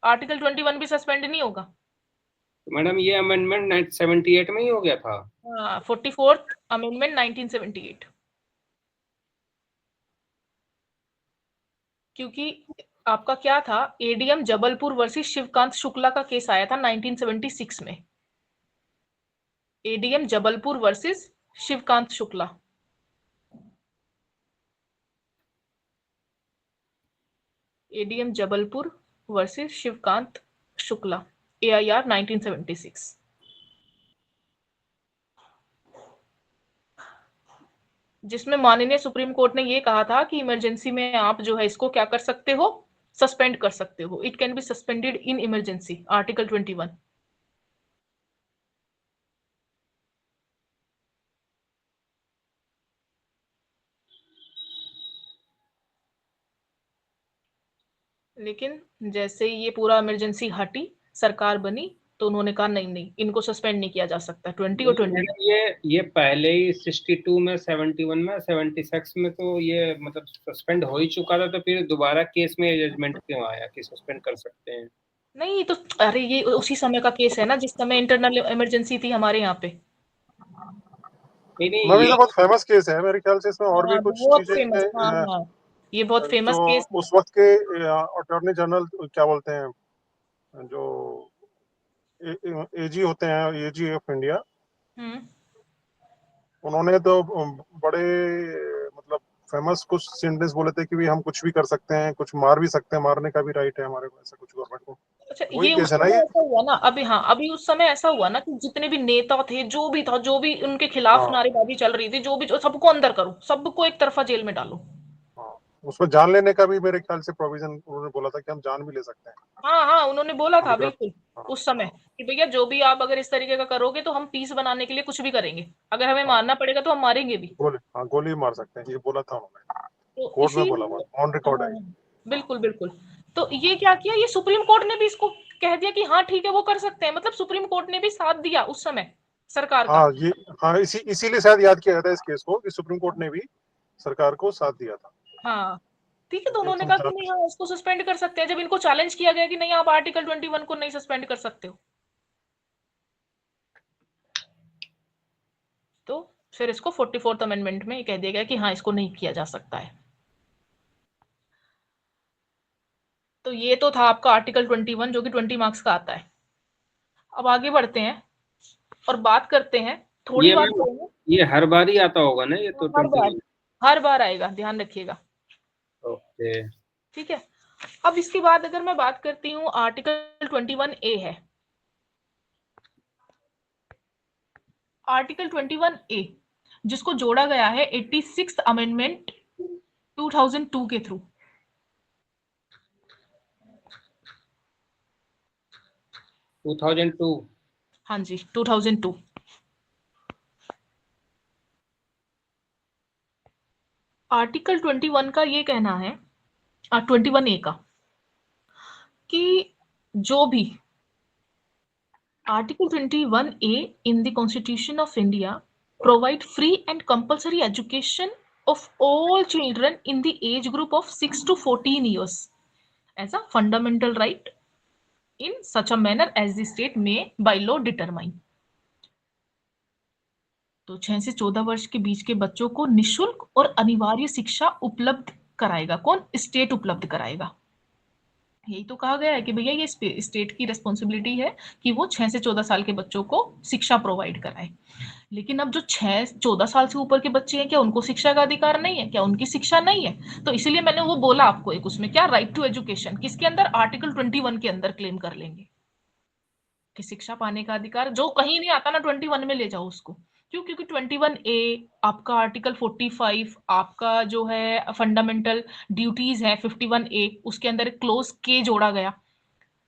आर्टिकल 21 भी सस्पेंड नहीं होगा। मैडम ये अमेंडमेंट 78 में ही हो गया था। 44th अमेंडमेंट 1978, क्योंकि आपका क्या था, एडीएम जबलपुर वर्सेस शिवकांत शुक्ला का केस आया था 1976 में। ADM Jabalpur versus Shivkant Shukla, ADM Jabalpur versus Shivkant Shukla, AIR 1976। जिसमें माननीय सुप्रीम कोर्ट ने ये कहा था कि इमरजेंसी में आप जो है इसको क्या कर सकते हो, सस्पेंड कर सकते हो, it can be suspended in emergency, article 21। लेकिन जैसे ही ये पूरा इमरजेंसी हटी, सरकार बनी, तो उन्होंने कहा नहीं नहीं, इनको सस्पेंड नहीं किया जा सकता। 20 और 20 ये पहले ही 62 में, 71 में, 76 में तो ये मतलब सस्पेंड हो ही चुका था, तो फिर दोबारा केस में जजमेंट क्यों आया कि सस्पेंड कर सकते हैं? नहीं तो, अरे ये उसी समय का केस है ना, जिस समय इंटरनल इमरजेंसी थी हमारे यहाँ पे। नहीं मैम, ये ये तो बहुत फेमस केस है मेरे ख्याल से, इसमें और भी कुछ बहुत चीजें फेमस, हाँ, ये बहुत फेमस जो केस उस वक्त के अटॉर्नी जनरल क्या बोलते हैं, जो एजी होते हैं, एजी ऑफ इंडिया, उन्होंने तो बड़े मतलब फेमस कुछ सेंटेंस बोले थे कि भी हम कुछ भी कर सकते हैं, कुछ मार भी सकते हैं, मारने का भी राइट है हमारे को, ऐसा कुछ गवर्नमेंट को। अच्छा, वही ये केस उस है ना समय ये? ऐसा हुआ ना, अभी हाँ, अभी उस समय ऐसा हुआ ना कि जितने भी नेता थे, जो भी था, जो भी उनके खिलाफ हाँ नारेबाजी चल रही थी, जो भी, सबको अंदर करो, सबको एक तरफा जेल में डालो। हाँ, उसमें जान लेने का भी मेरे ख्याल से प्रोविजन उन्होंने बोला था कि हम जान भी ले सकते हैं। हाँ हाँ, उन्होंने बोला था अगर बिल्कुल उस समय कि भैया जो भी आप अगर इस तरीके का करोगे तो हम पीस बनाने के लिए कुछ भी करेंगे, अगर हमें मारना पड़ेगा तो हम मारेंगे भी। गोली मार सकते हैं, ये बोला था उन्होंने, तो कोर्ट में इसी, बोला, ऑन रिकॉर्ड है। बिल्कुल बिल्कुल। तो ये क्या किया, ये सुप्रीम कोर्ट ने भी इसको कह दिया कि हाँ ठीक है, वो कर सकते हैं, मतलब सुप्रीम कोर्ट ने भी साथ दिया उस समय सरकार का। हाँ, ये हाँ, इसीलिए शायद याद किया जाता है इस केस को कि सुप्रीम कोर्ट ने भी सरकार को साथ दिया था। हाँ ठीक है, तो कि उन्होंने तुम कहा कि नहीं, हाँ इसको सस्पेंड कर सकते हैं, जब इनको चैलेंज किया गया कि नहीं आप आर्टिकल 21 को नहीं सस्पेंड कर सकते हो, तो फिर इसको 44th अमेंडमेंट में कह दिया गया कि हाँ इसको नहीं किया जा सकता है। तो ये तो था आपका आर्टिकल 21, जो कि 20 मार्क्स का आता है। अब आगे बढ़ते हैं और बात करते हैं, थोड़ी ये बात मैम करेंगे। ये हर बार ही आता होगा ना ये तो? हर बार आएगा, ध्यान रखिएगा। ओके, ठीक है। अब इसके बाद अगर मैं बात करती हूँ, आर्टिकल 21A है। आर्टिकल 21A, जिसको जोड़ा गया है 86th अमेंडमेंट 2002 के थ्रू। हाँ जी 2002। आर्टिकल 21 का ये कहना है 21A का कि जो भी article 21A in the Constitution of India provide free and compulsory education of all children in the age group of 6 to 14 years as a fundamental right in such a manner as the state may by law determine। तो 6 से 14 वर्ष के बीच के बच्चों को निशुल्क और अनिवार्य शिक्षा उपलब्ध कराएगा कौन? स्टेट उपलब्ध कराएगा। यही तो कहा गया है कि भैया ये स्टेट की रिस्पॉन्सिबिलिटी है कि वो 6 से 14 साल के बच्चों को शिक्षा प्रोवाइड कराए। लेकिन अब जो 6-14 साल से ऊपर के बच्चे हैं, क्या उनको शिक्षा का अधिकार नहीं है? क्या उनकी शिक्षा नहीं है? तो इसीलिए मैंने वो बोला आपको एक उसमें क्या, राइट टू एजुकेशन किसके अंदर? आर्टिकल 21 के अंदर क्लेम कर लेंगे कि शिक्षा पाने का अधिकार जो कहीं नहीं आता ना 21 में ले जाओ उसको। क्यों? क्योंकि 21A आपका आर्टिकल 45 आपका जो है फंडामेंटल ड्यूटीज है 51A उसके अंदर एक क्लोज के जोड़ा गया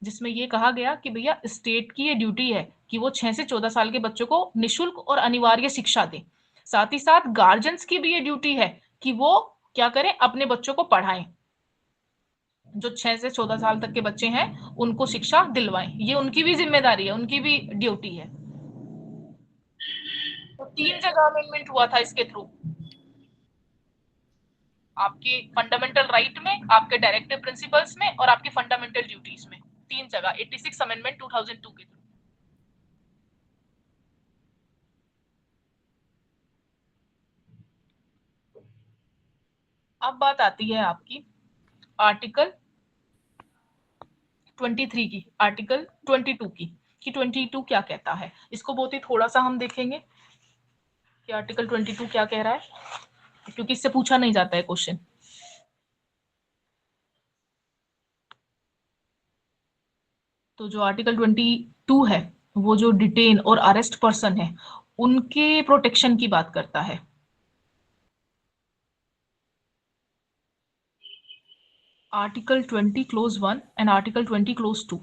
जिसमें ये कहा गया कि भैया स्टेट की ये ड्यूटी है कि वो 6 से 14 साल के बच्चों को निशुल्क और अनिवार्य शिक्षा दे। साथ ही साथ गार्जियंस की भी ये ड्यूटी है कि वो क्या करें, अपने बच्चों को पढ़ाएं। जो 6 से 14 साल तक के बच्चे हैं उनको शिक्षा दिलवाएं, ये उनकी भी जिम्मेदारी है, उनकी भी ड्यूटी है। तो 3 जगह अमेंडमेंट हुआ था इसके थ्रू, आपके फंडामेंटल राइट में, आपके डायरेक्टिव प्रिंसिपल्स में और आपके फंडामेंटल ड्यूटीज में। 3 जगह 86 अमेंडमेंट 2002 के थ्रू। अब बात आती है आपकी आर्टिकल 23 की, आर्टिकल 22 की कि 22 क्या कहता है। इसको बहुत ही थोड़ा सा हम देखेंगे कि आर्टिकल 22 क्या कह रहा है, क्योंकि इससे पूछा नहीं जाता है क्वेश्चन। तो जो आर्टिकल 22 है वो जो डिटेन और अरेस्ट पर्सन है उनके प्रोटेक्शन की बात करता है। Article 20 clause 1 and article 20 clause 2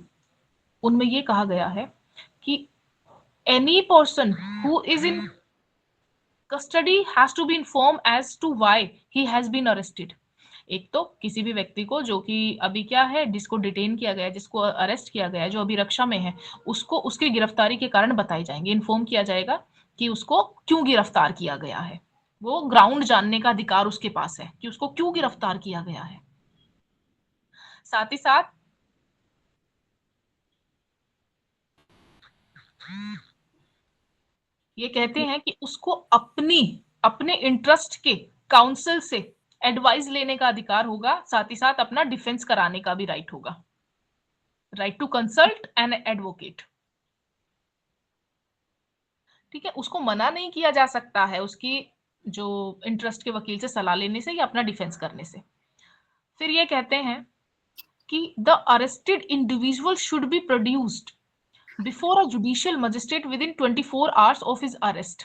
उनमें ये कहा गया है कि any person who is in custody has to be inform as to why he has been arrested. एक तो किसी भी व्यक्ति को जो कि अभी क्या है, जिसको डिटेन किया गया है, जिसको अरेस्ट किया गया है, जो अभी रक्षा में है, उसको उसकी गिरफ्तारी के कारण बताए जाएंगे, इन्फॉर्म किया जाएगा कि उसको क्यों गिरफ्तार किया गया है। वो ग्राउंड जानने का अधिकार उसके पास है कि उसको क्यों गिरफ्तार किया गया है। साथ ही साथ ये कहते हैं कि उसको अपने इंटरेस्ट के काउंसिल से एडवाइस लेने का अधिकार होगा। साथ ही साथ अपना डिफेंस कराने का भी राइट होगा, right to consult an advocate. ठीक है, उसको मना नहीं किया जा सकता है उसकी जो इंटरेस्ट के वकील से सलाह लेने से या अपना डिफेंस करने से। फिर ये कहते हैं कि the arrested individual should be produced before a judicial magistrate with in 24 hours of his arrest.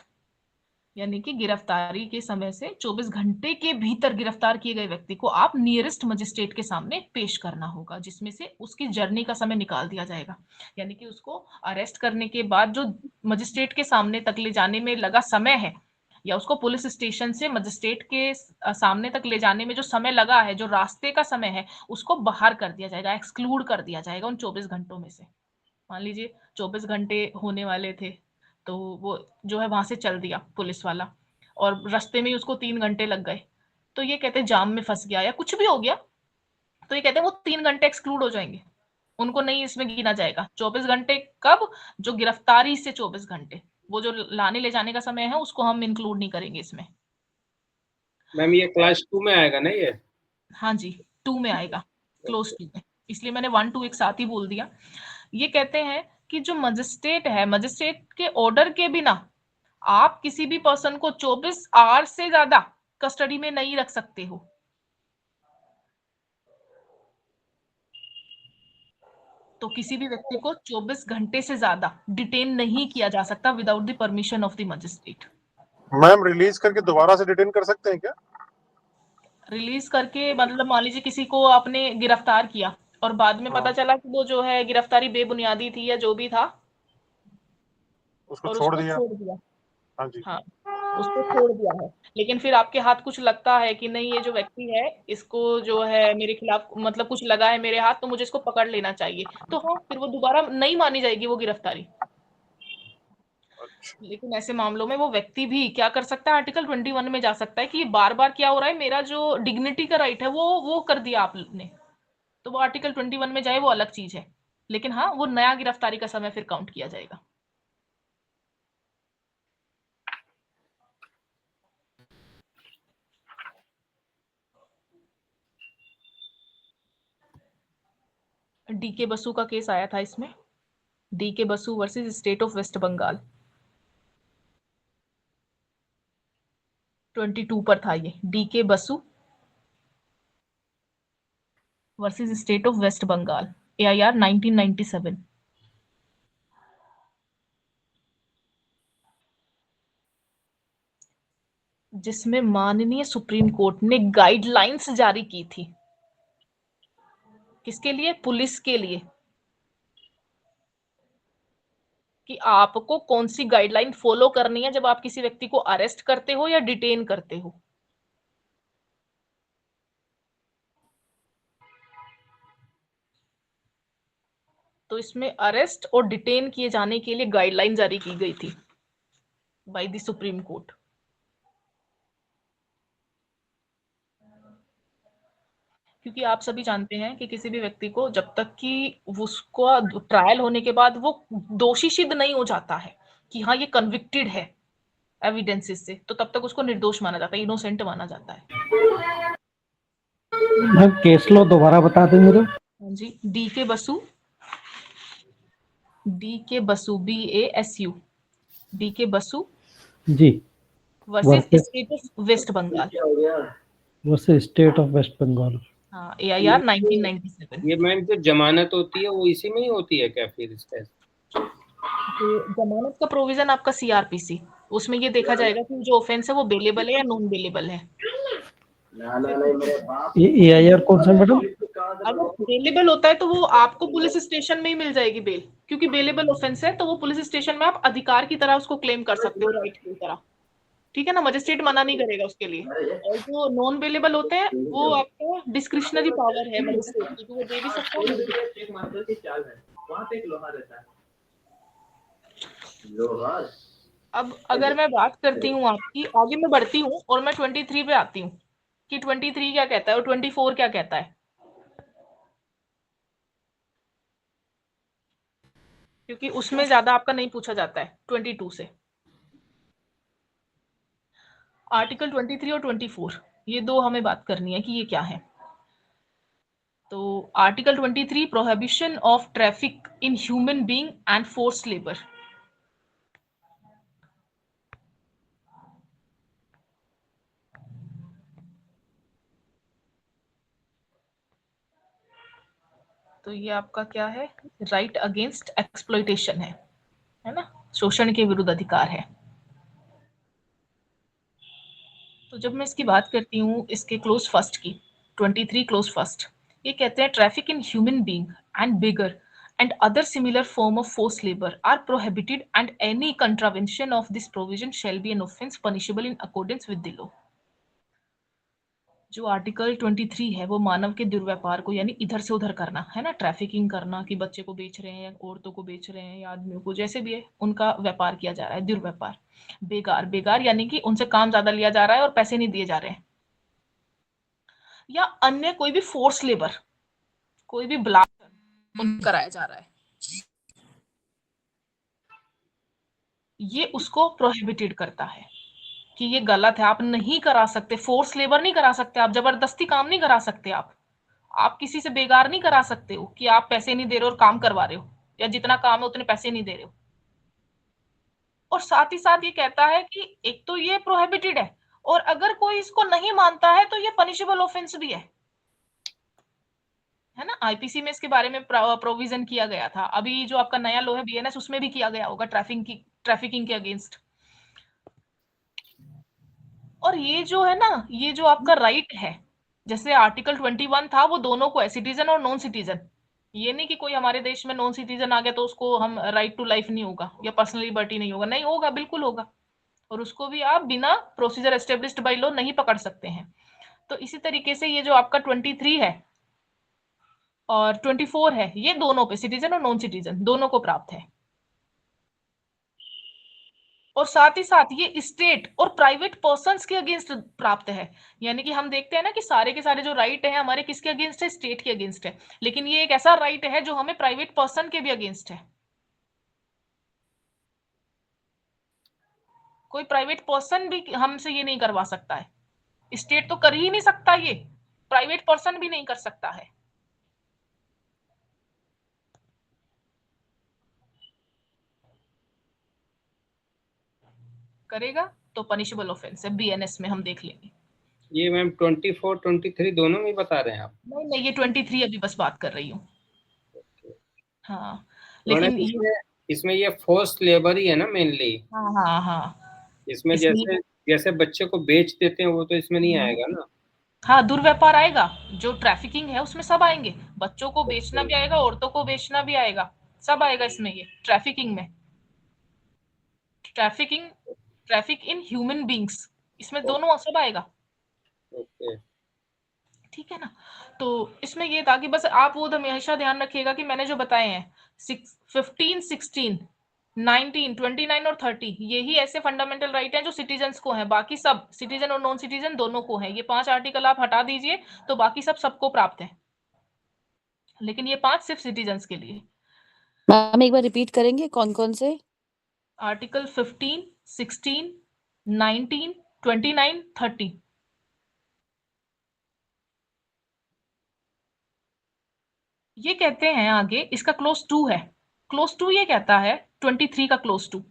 यानी कि गिरफ्तारी के समय से 24 घंटे के भीतर गिरफ्तार किए गए व्यक्ति को आप नियरेस्ट मजिस्ट्रेट के सामने पेश करना होगा, जिसमें से उसकी जर्नी का समय निकाल दिया जाएगा। यानी कि उसको अरेस्ट करने के बाद जो मजिस्ट्रेट के सामने तक ले जाने में लगा समय है, या उसको पुलिस स्टेशन से मजिस्ट्रेट के सामने तक ले जाने में जो समय लगा है, जो रास्ते का समय है, उसको बाहर कर दिया जाएगा, एक्सक्लूड कर दिया जाएगा उन 24 घंटों में से। मान लीजिए 24 घंटे होने वाले थे तो वो जो है वहां से चल दिया पुलिस वाला और रास्ते में ही उसको 3 घंटे लग गए, तो ये कहते हैं जाम में फंस गया या कुछ भी हो गया, तो ये कहते हैं वो 3 घंटे एक्सक्लूड हो जाएंगे, उनको नहीं इसमें गिना जाएगा। 24 घंटे कब? जो गिरफ्तारी से 24 घंटे, वो जो लाने ले जाने का समय है उसको हम इंक्लूड नहीं करेंगे इसमें। मैम ये क्लास 2 में आएगा ना ये? हाँ जी 2 में आएगा, क्लोज 2 में, इसलिए मैंने 1 2 एक साथ ही बोल दिया। ये कहते हैं कि जो मजिस्ट्रेट है, मजिस्ट्रेट के ऑर्डर के बिना आप किसी भी पर्सन को 24 आवर्स से ज्यादा कस्टडी में नहीं रख सकते हो। तो किसी भी व्यक्ति को 24 घंटे से ज्यादा डिटेन नहीं किया जा सकता without the permission of the magistrate. Ma'am release करके दोबारा से डिटेन कर सकते हैं क्या? रिलीज करके मतलब मान लीजिए किसी को आपने गिरफ्तार किया और बाद में पता चला कि वो जो है गिरफ्तारी बेबुनियादी थी या जो भी था उसको और छोड़ उसको दिया। छोड़ दिया। हाँ जी। हाँ, उसको छोड़ दिया है, लेकिन फिर आपके हाथ कुछ लगता है कि नहीं ये जो व्यक्ति है इसको जो है मेरे खिलाफ मतलब कुछ लगा है मेरे हाथ, तो मुझे इसको पकड़ लेना चाहिए, तो हाँ फिर वो दोबारा नहीं मानी जाएगी वो गिरफ्तारी। अच्छा। लेकिन ऐसे मामलों में वो व्यक्ति भी क्या कर सकता है, आर्टिकल 21 में जा सकता है कि ये बार बार क्या हो रहा है, मेरा जो डिग्निटी का राइट है वो कर दिया आपने, तो वो आर्टिकल 21 में जाए वो अलग चीज है, लेकिन हाँ वो नया गिरफ्तारी का समय फिर काउंट किया जाएगा। डीके बसु का केस आया था इसमें, D K Basu versus state of West Bengal, 22 पर था ये, D K Basu versus state of West Bengal, AIR 1997। जिसमें माननीय सुप्रीम कोर्ट ने गाइडलाइंस जारी की थी, किसके लिए, पुलिस के लिए, कि आपको कौन सी गाइडलाइन फॉलो करनी है जब आप किसी व्यक्ति को अरेस्ट करते हो या डिटेन करते हो। तो इसमें अरेस्ट और डिटेन किए जाने के लिए गाइडलाइन जारी की गई थी बाय द सुप्रीम कोर्ट। क्योंकि आप सभी जानते हैं कि किसी भी व्यक्ति को जब तक कि उसको ट्रायल होने के बाद वो दोषी सिद्ध नहीं हो जाता है कि हाँ ये कन्विक्टेड है एविडेंसेस से, तो तब तक उसको निर्दोष माना जाता है, इनोसेंट माना जाता है। मैम केस लो दोबारा बता दें मुझे। हाँ जी, DK Basu, DK Basu BASU, DK Basu ji versus versus state of West Bengal, versus state of West Bengal. हाँ AIR 1997। ये मैम जो जमानत होती है वो इसी में ही होती है क्या फिर इसका? तो जमानत का प्रोविजन आपका CRPC, उसमें ये देखा जाएगा कि जो ऑफेंस है वो बेलेबल है या नॉन बेलेबल है। ये AIR कौन सा मैडम? अगर बेलेबल होता है तो वो आपको पुलिस स्टेशन में ही मिल जाएगी बेल, क्योंकि बेलेबल ऑफेंस है तो वो पुलिस स्टेशन में आप अधिकार की तरह उसको क्लेम कर सकते हो, राइट की तरह, ठीक है ना, मजिस्ट्रेट मना नहीं करेगा उसके लिए। और जो नॉन बेलेबल होते हैं वो आपका डिस्क्रिशनरी पावर है मजिस्ट्रेट की, तो वो दे भी सकता है, नहीं दे सकता। अब अगर मैं बात करती हूँ आपकी, आगे मैं बढ़ती हूँ और मैं 23 पे आती हूँ कि 23 क्या कहता है और 24 क्या कहता है, क्योंकि उसमें ज्यादा आपका नहीं पूछा जाता है 22 से। आर्टिकल 23 और 24 ये दो हमें बात करनी है कि ये क्या है। तो article 23 prohibition of traffic in human being and force labour. तो ये आपका क्या है, राइट अगेंस्ट एक्सप्लॉइटेशन है ना, शोषण के विरुद्ध अधिकार है। तो जब मैं इसकी बात करती हूँ इसके क्लोज फर्स्ट की, 23 क्लोज फर्स्ट, ये कहते हैं traffic in human being and bigger and other similar form of forced labor are prohibited and any contravention of this provision shall be an offense punishable in accordance with the law। जो article 23 है वो मानव के दुर्व्यापार को, यानी इधर से उधर करना है ना, ट्रैफिकिंग करना कि बच्चे को बेच रहे हैं, औरतों को बेच रहे हैं या आदमियों को, जैसे भी है उनका व्यापार किया जा रहा है, दुर्व्यापार। बेगार, बेगार यानी कि उनसे काम ज्यादा लिया जा रहा है और पैसे नहीं दिए जा रहे हैं, या अन्य कोई भी फोर्स लेबर, कोई भी ब्लाक कराया जा रहा है, ये उसको प्रोहिबिटेड करता है कि ये गलत है, आप नहीं करा सकते, फोर्स लेबर नहीं करा सकते, आप जबरदस्ती काम नहीं करा सकते, आप किसी से बेगार नहीं करा सकते हो कि आप पैसे नहीं दे रहे हो और काम करवा रहे हो, या जितना काम है उतने पैसे नहीं दे रहे हो। और साथ ही साथ ये कहता है कि एक तो ये प्रोहिबिटेड है, और अगर कोई इसको नहीं मानता है तो ये पनिशेबल ऑफेंस भी है ना। आईपीसी में इसके बारे में प्रोविजन किया गया था, अभी जो आपका नया लॉ है BNS उसमें भी किया गया होगा ट्रैफिकिंग के अगेंस्ट। और ये जो है ना, ये जो आपका राइट है, जैसे आर्टिकल 21 था, वो दोनों को है, सिटीजन और नॉन सिटीजन। ये नहीं कि कोई हमारे देश में नॉन सिटीजन आ गया तो उसको हम राइट टू लाइफ नहीं होगा या पर्सनल लिबर्टी नहीं होगा, नहीं होगा, बिल्कुल होगा। और उसको भी आप बिना प्रोसीजर एस्टेब्लिश्ड बाय लॉ नहीं पकड़ सकते हैं। तो इसी तरीके से ये जो आपका 23 है और 24 है, ये दोनों पे, सिटीजन और नॉन सिटीजन दोनों को प्राप्त है। और साथ ही साथ ये स्टेट और प्राइवेट पर्सन्स के अगेंस्ट प्राप्त है। यानी कि हम देखते हैं ना कि सारे के सारे जो राइट है हमारे किसके अगेंस्ट है, स्टेट के अगेंस्ट है, लेकिन ये एक ऐसा राइट है जो हमें प्राइवेट पर्सन के भी अगेंस्ट है। कोई प्राइवेट पर्सन भी हमसे ये नहीं करवा सकता है, स्टेट तो कर ही नहीं सकता, ये प्राइवेट पर्सन भी नहीं कर सकता है। करेगा तो पनिशेबल ऑफेंस है, बीएनएस में हम देख लेंगे। ये मैम 24, 23 दोनों में बता रहे हैं आप? नहीं, ये 23 अभी बस बात कर रही हूँ। हाँ, तो लेकिन इसमें ये फोर्स्ड लेबर ही है ना मेनली। हाँ, इसमें जैसे बच्चे को बेच देते हैं वो तो इसमें नहीं आएगा ना? हाँ, दुर्व्यापार आएगा, जो ट्रैफिकिंग है उसमें सब आएंगे, बच्चों को बेचना भी आएगा, औरतों को बेचना भी आएगा, सब आएगा इसमें। ये ट्रैफिकिंग में, ट्रैफिक इन ह्यूमन बींग्स, इसमें दोनों सब आएगा। ठीक है ना। तो इसमें ये था कि बस आप वो हमेशा ध्यान रखिएगा कि मैंने जो बताए हैं 15, 16, 19, 29 और 30, यही ऐसे फंडामेंटल राइट हैं जो सिटीजन्स को हैं, बाकी सब सिटीजन और नॉन सिटीजन दोनों को हैं। ये 5 आर्टिकल आप हटा दीजिए तो बाकी सब सबको प्राप्त है, लेकिन ये 5 सिर्फ सिटीजन्स के लिए। मैम एक बार रिपीट करेंगे कौन कौन से? आर्टिकल 15, 16, 19, 29, 30। ये कहते हैं आगे, इसका क्लोज 2 है, क्लोज 2 ये कहता है 23 का clause 2,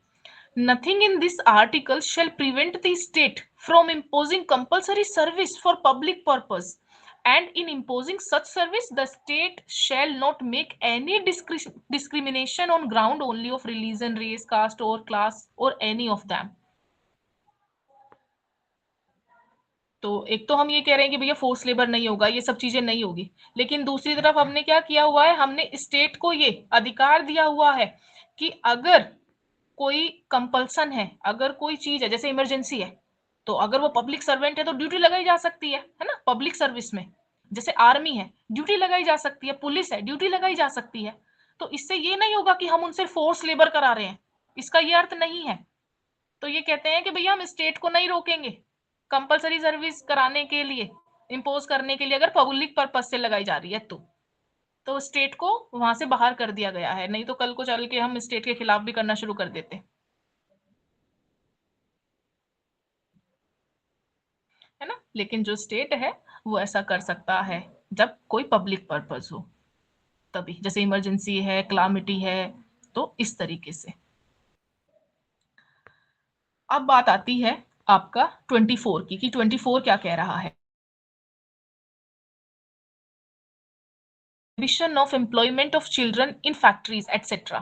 nothing in this article shall prevent the state from imposing compulsory service for public purpose, and in imposing such service the state shall not make any discrimination on ground only of religion, race, caste or class or any of them। तो एक तो हम ये कह रहे हैं कि भैया फोर्स लेबर नहीं होगा, ये सब चीजें नहीं होगी, लेकिन दूसरी तरफ हमने क्या किया हुआ है, हमने स्टेट को ये अधिकार दिया हुआ है कि अगर कोई कंपल्सन है, अगर कोई चीज है, जैसे इमरजेंसी है, तो अगर वो पब्लिक सर्वेंट है तो ड्यूटी लगाई जा सकती है ना, पब्लिक सर्विस में। जैसे आर्मी है, ड्यूटी लगाई जा सकती है, पुलिस है, ड्यूटी लगाई जा सकती है। तो इससे ये नहीं होगा कि हम उनसे फोर्स लेबर करा रहे हैं, इसका ये अर्थ नहीं है। तो ये कहते हैं कि भैया हम स्टेट को नहीं रोकेंगे कंपलसरी सर्विस कराने के लिए, इंपोज करने के लिए, अगर पब्लिक पर्पस से लगाई जा रही है तो स्टेट को वहां से बाहर कर दिया गया है, नहीं तो कल को चल के हम स्टेट के खिलाफ भी करना शुरू कर देते, है ना। लेकिन जो स्टेट है वो ऐसा कर सकता है जब कोई पब्लिक पर्पस हो, तभी, जैसे इमरजेंसी है, क्लामिटी है, तो इस तरीके से। अब बात आती है आपका 24 की, कि 24 क्या कह रहा है। Prohibition of employment of children in factories etc।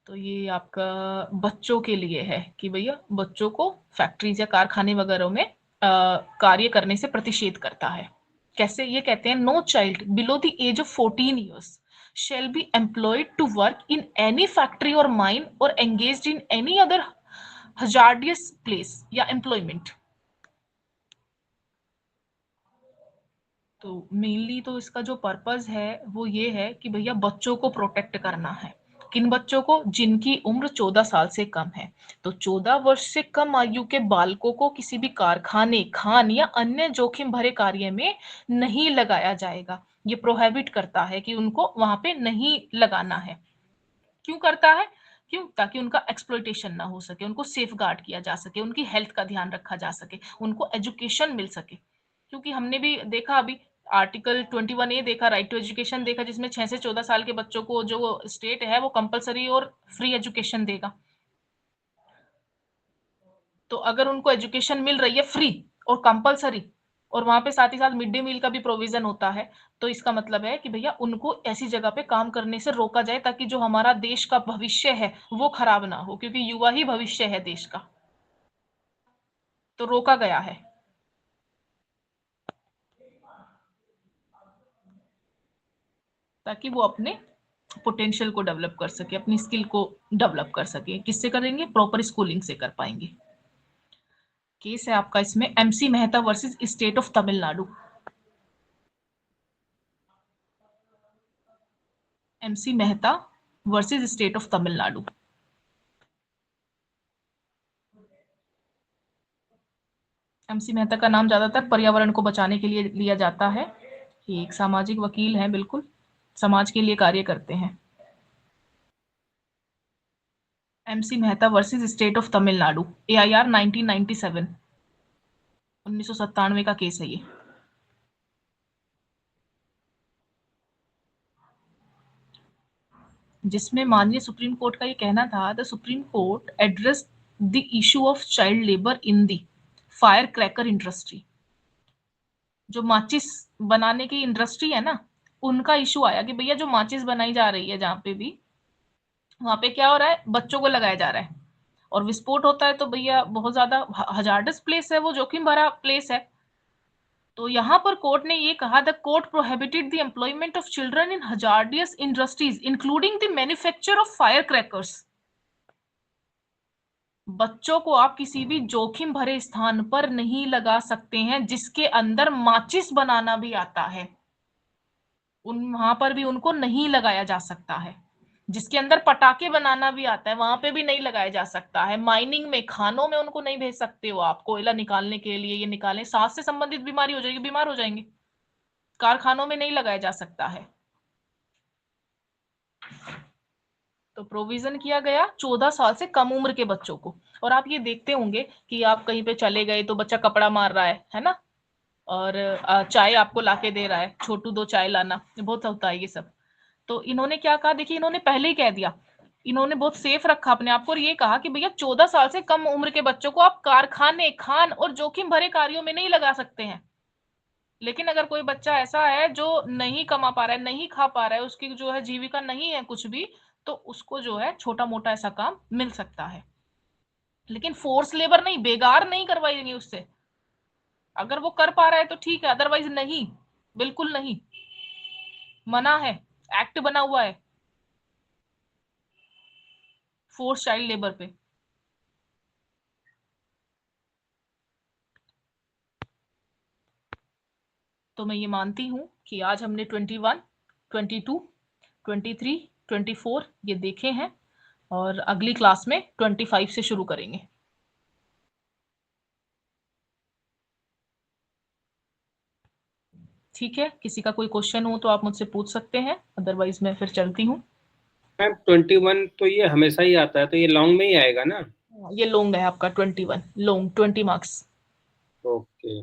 तो ये आपका बच्चों के लिए है कि भैया बच्चों को फैक्ट्रीज या कारखाने वगैरह में कार्य करने से प्रतिषेध करता है। कैसे? ये कहते हैं no child below the age of 14 years shall be employed to work in any factory or mine or engaged in any other hazardous place या employment। तो मेनली तो इसका जो पर्पस है वो ये है कि भैया बच्चों को प्रोटेक्ट करना है। किन बच्चों को? जिनकी उम्र 14 साल से कम है। तो 14 वर्ष से कम आयु के बालकों को किसी भी कारखाने, खान या अन्य जोखिम भरे कार्य में नहीं लगाया जाएगा। ये प्रोहिबिट करता है कि उनको वहां पे नहीं लगाना है। क्यों करता है? क्यों? ताकि उनका एक्सप्लॉयटेशन ना हो सके, उनको सेफ गार्ड किया जा सके, उनकी हेल्थ का ध्यान रखा जा सके, उनको एजुकेशन मिल सके। क्योंकि हमने भी देखा अभी आर्टिकल 21A देखा, राइट टू एजुकेशन देखा, जिसमें 6 से 14 साल के बच्चों को जो स्टेट है वो कंपलसरी और फ्री एजुकेशन देगा। तो अगर उनको एजुकेशन मिल रही है फ्री और कंपलसरी, और वहां पे साथ ही साथ मिड डे मील का भी प्रोविजन होता है, तो इसका मतलब है कि भैया उनको ऐसी जगह पे काम करने से रोका जाए ताकि जो हमारा देश का भविष्य है वो खराब ना हो, क्योंकि युवा ही भविष्य है देश का। तो रोका गया है। ताकि वो अपने पोटेंशियल को डेवलप कर सके, अपनी स्किल को डेवलप कर सके। किससे करेंगे? प्रॉपर स्कूलिंग से कर पाएंगे। केस है आपका इसमें MC Mehta versus state of Tamil Nadu. MC Mehta versus state of Tamil Nadu. MC Mehta का नाम ज्यादातर पर्यावरण को बचाने के लिए लिया जाता है। ये एक सामाजिक वकील हैं, बिल्कुल समाज के लिए कार्य करते हैं। MC Mehta versus state of Tamil Nadu, AIR 1997, 1997 का केस है ये। जिसमें माननीय सुप्रीम कोर्ट का ये कहना था, the supreme court address the issue of child labour in the fire cracker industry. जो माचिस बनाने की इंडस्ट्री है ना, उनका इशू आया कि भैया जो माचिस बनाई जा रही है जहां पे भी, वहां पे क्या हो रहा है, बच्चों को लगाया जा रहा है और विस्फोट होता है। तो भैया बहुत ज्यादा हजार्डस प्लेस है वो, जोखिम भरा प्लेस है। तो यहां पर कोर्ट ने ये कहा, the court prohibited the employment of children in hazardous industries including the manufacture of fire crackers. बच्चों को आप किसी भी जोखिम भरे स्थान पर नहीं लगा सकते हैं जिसके अंदर माचिस बनाना भी आता है, वहां पर भी उनको नहीं लगाया जा सकता है। जिसके अंदर पटाखे बनाना भी आता है वहां पे भी नहीं लगाया जा सकता है। माइनिंग में, खानों में उनको नहीं भेज सकते हो आप कोयला निकालने के लिए। ये निकालें, सांस से संबंधित बीमारी हो जाएगी, बीमार हो जाएंगे। कारखानों में नहीं लगाया जा सकता है। तो प्रोविजन किया गया 14 साल से कम उम्र के बच्चों को। और आप ये देखते होंगे कि आप कहीं पे चले गए तो बच्चा कपड़ा मार रहा है ना, और चाय आपको लाके दे रहा है, छोटू 2 चाय लाना, बहुत होता है ये सब। तो इन्होंने क्या कहा, देखिए इन्होंने पहले ही कह दिया, इन्होंने बहुत सेफ रखा अपने आप को और ये कहा कि भैया 14 साल से कम उम्र के बच्चों को आप कारखाने, खान और जोखिम भरे कार्यों में नहीं लगा सकते हैं। लेकिन अगर कोई बच्चा ऐसा है जो नहीं कमा पा रहा है, नहीं खा पा रहा है, उसकी जो है जीविका नहीं है कुछ भी, तो उसको जो है छोटा मोटा ऐसा काम मिल सकता है। लेकिन फोर्स लेबर नहीं, बेगार नहीं करवाएंगे उससे। अगर वो कर पा रहा है तो ठीक है, अदरवाइज नहीं, बिल्कुल नहीं, मना है, एक्ट बना हुआ है फोर्स चाइल्ड लेबर पे। तो मैं ये मानती हूं कि आज हमने 21, 22, 23, 24 ये देखे हैं और अगली क्लास में 25 से शुरू करेंगे। ठीक है, किसी का कोई क्वेश्चन हो तो आप मुझसे पूछ सकते हैं, अदरवाइज मैं फिर चलती हूँ। मैम 21 तो ये हमेशा ही आता है, तो ये लॉन्ग में ही आएगा ना? ये लॉन्ग है आपका 21, लॉन्ग 20 मार्क्स। ओके।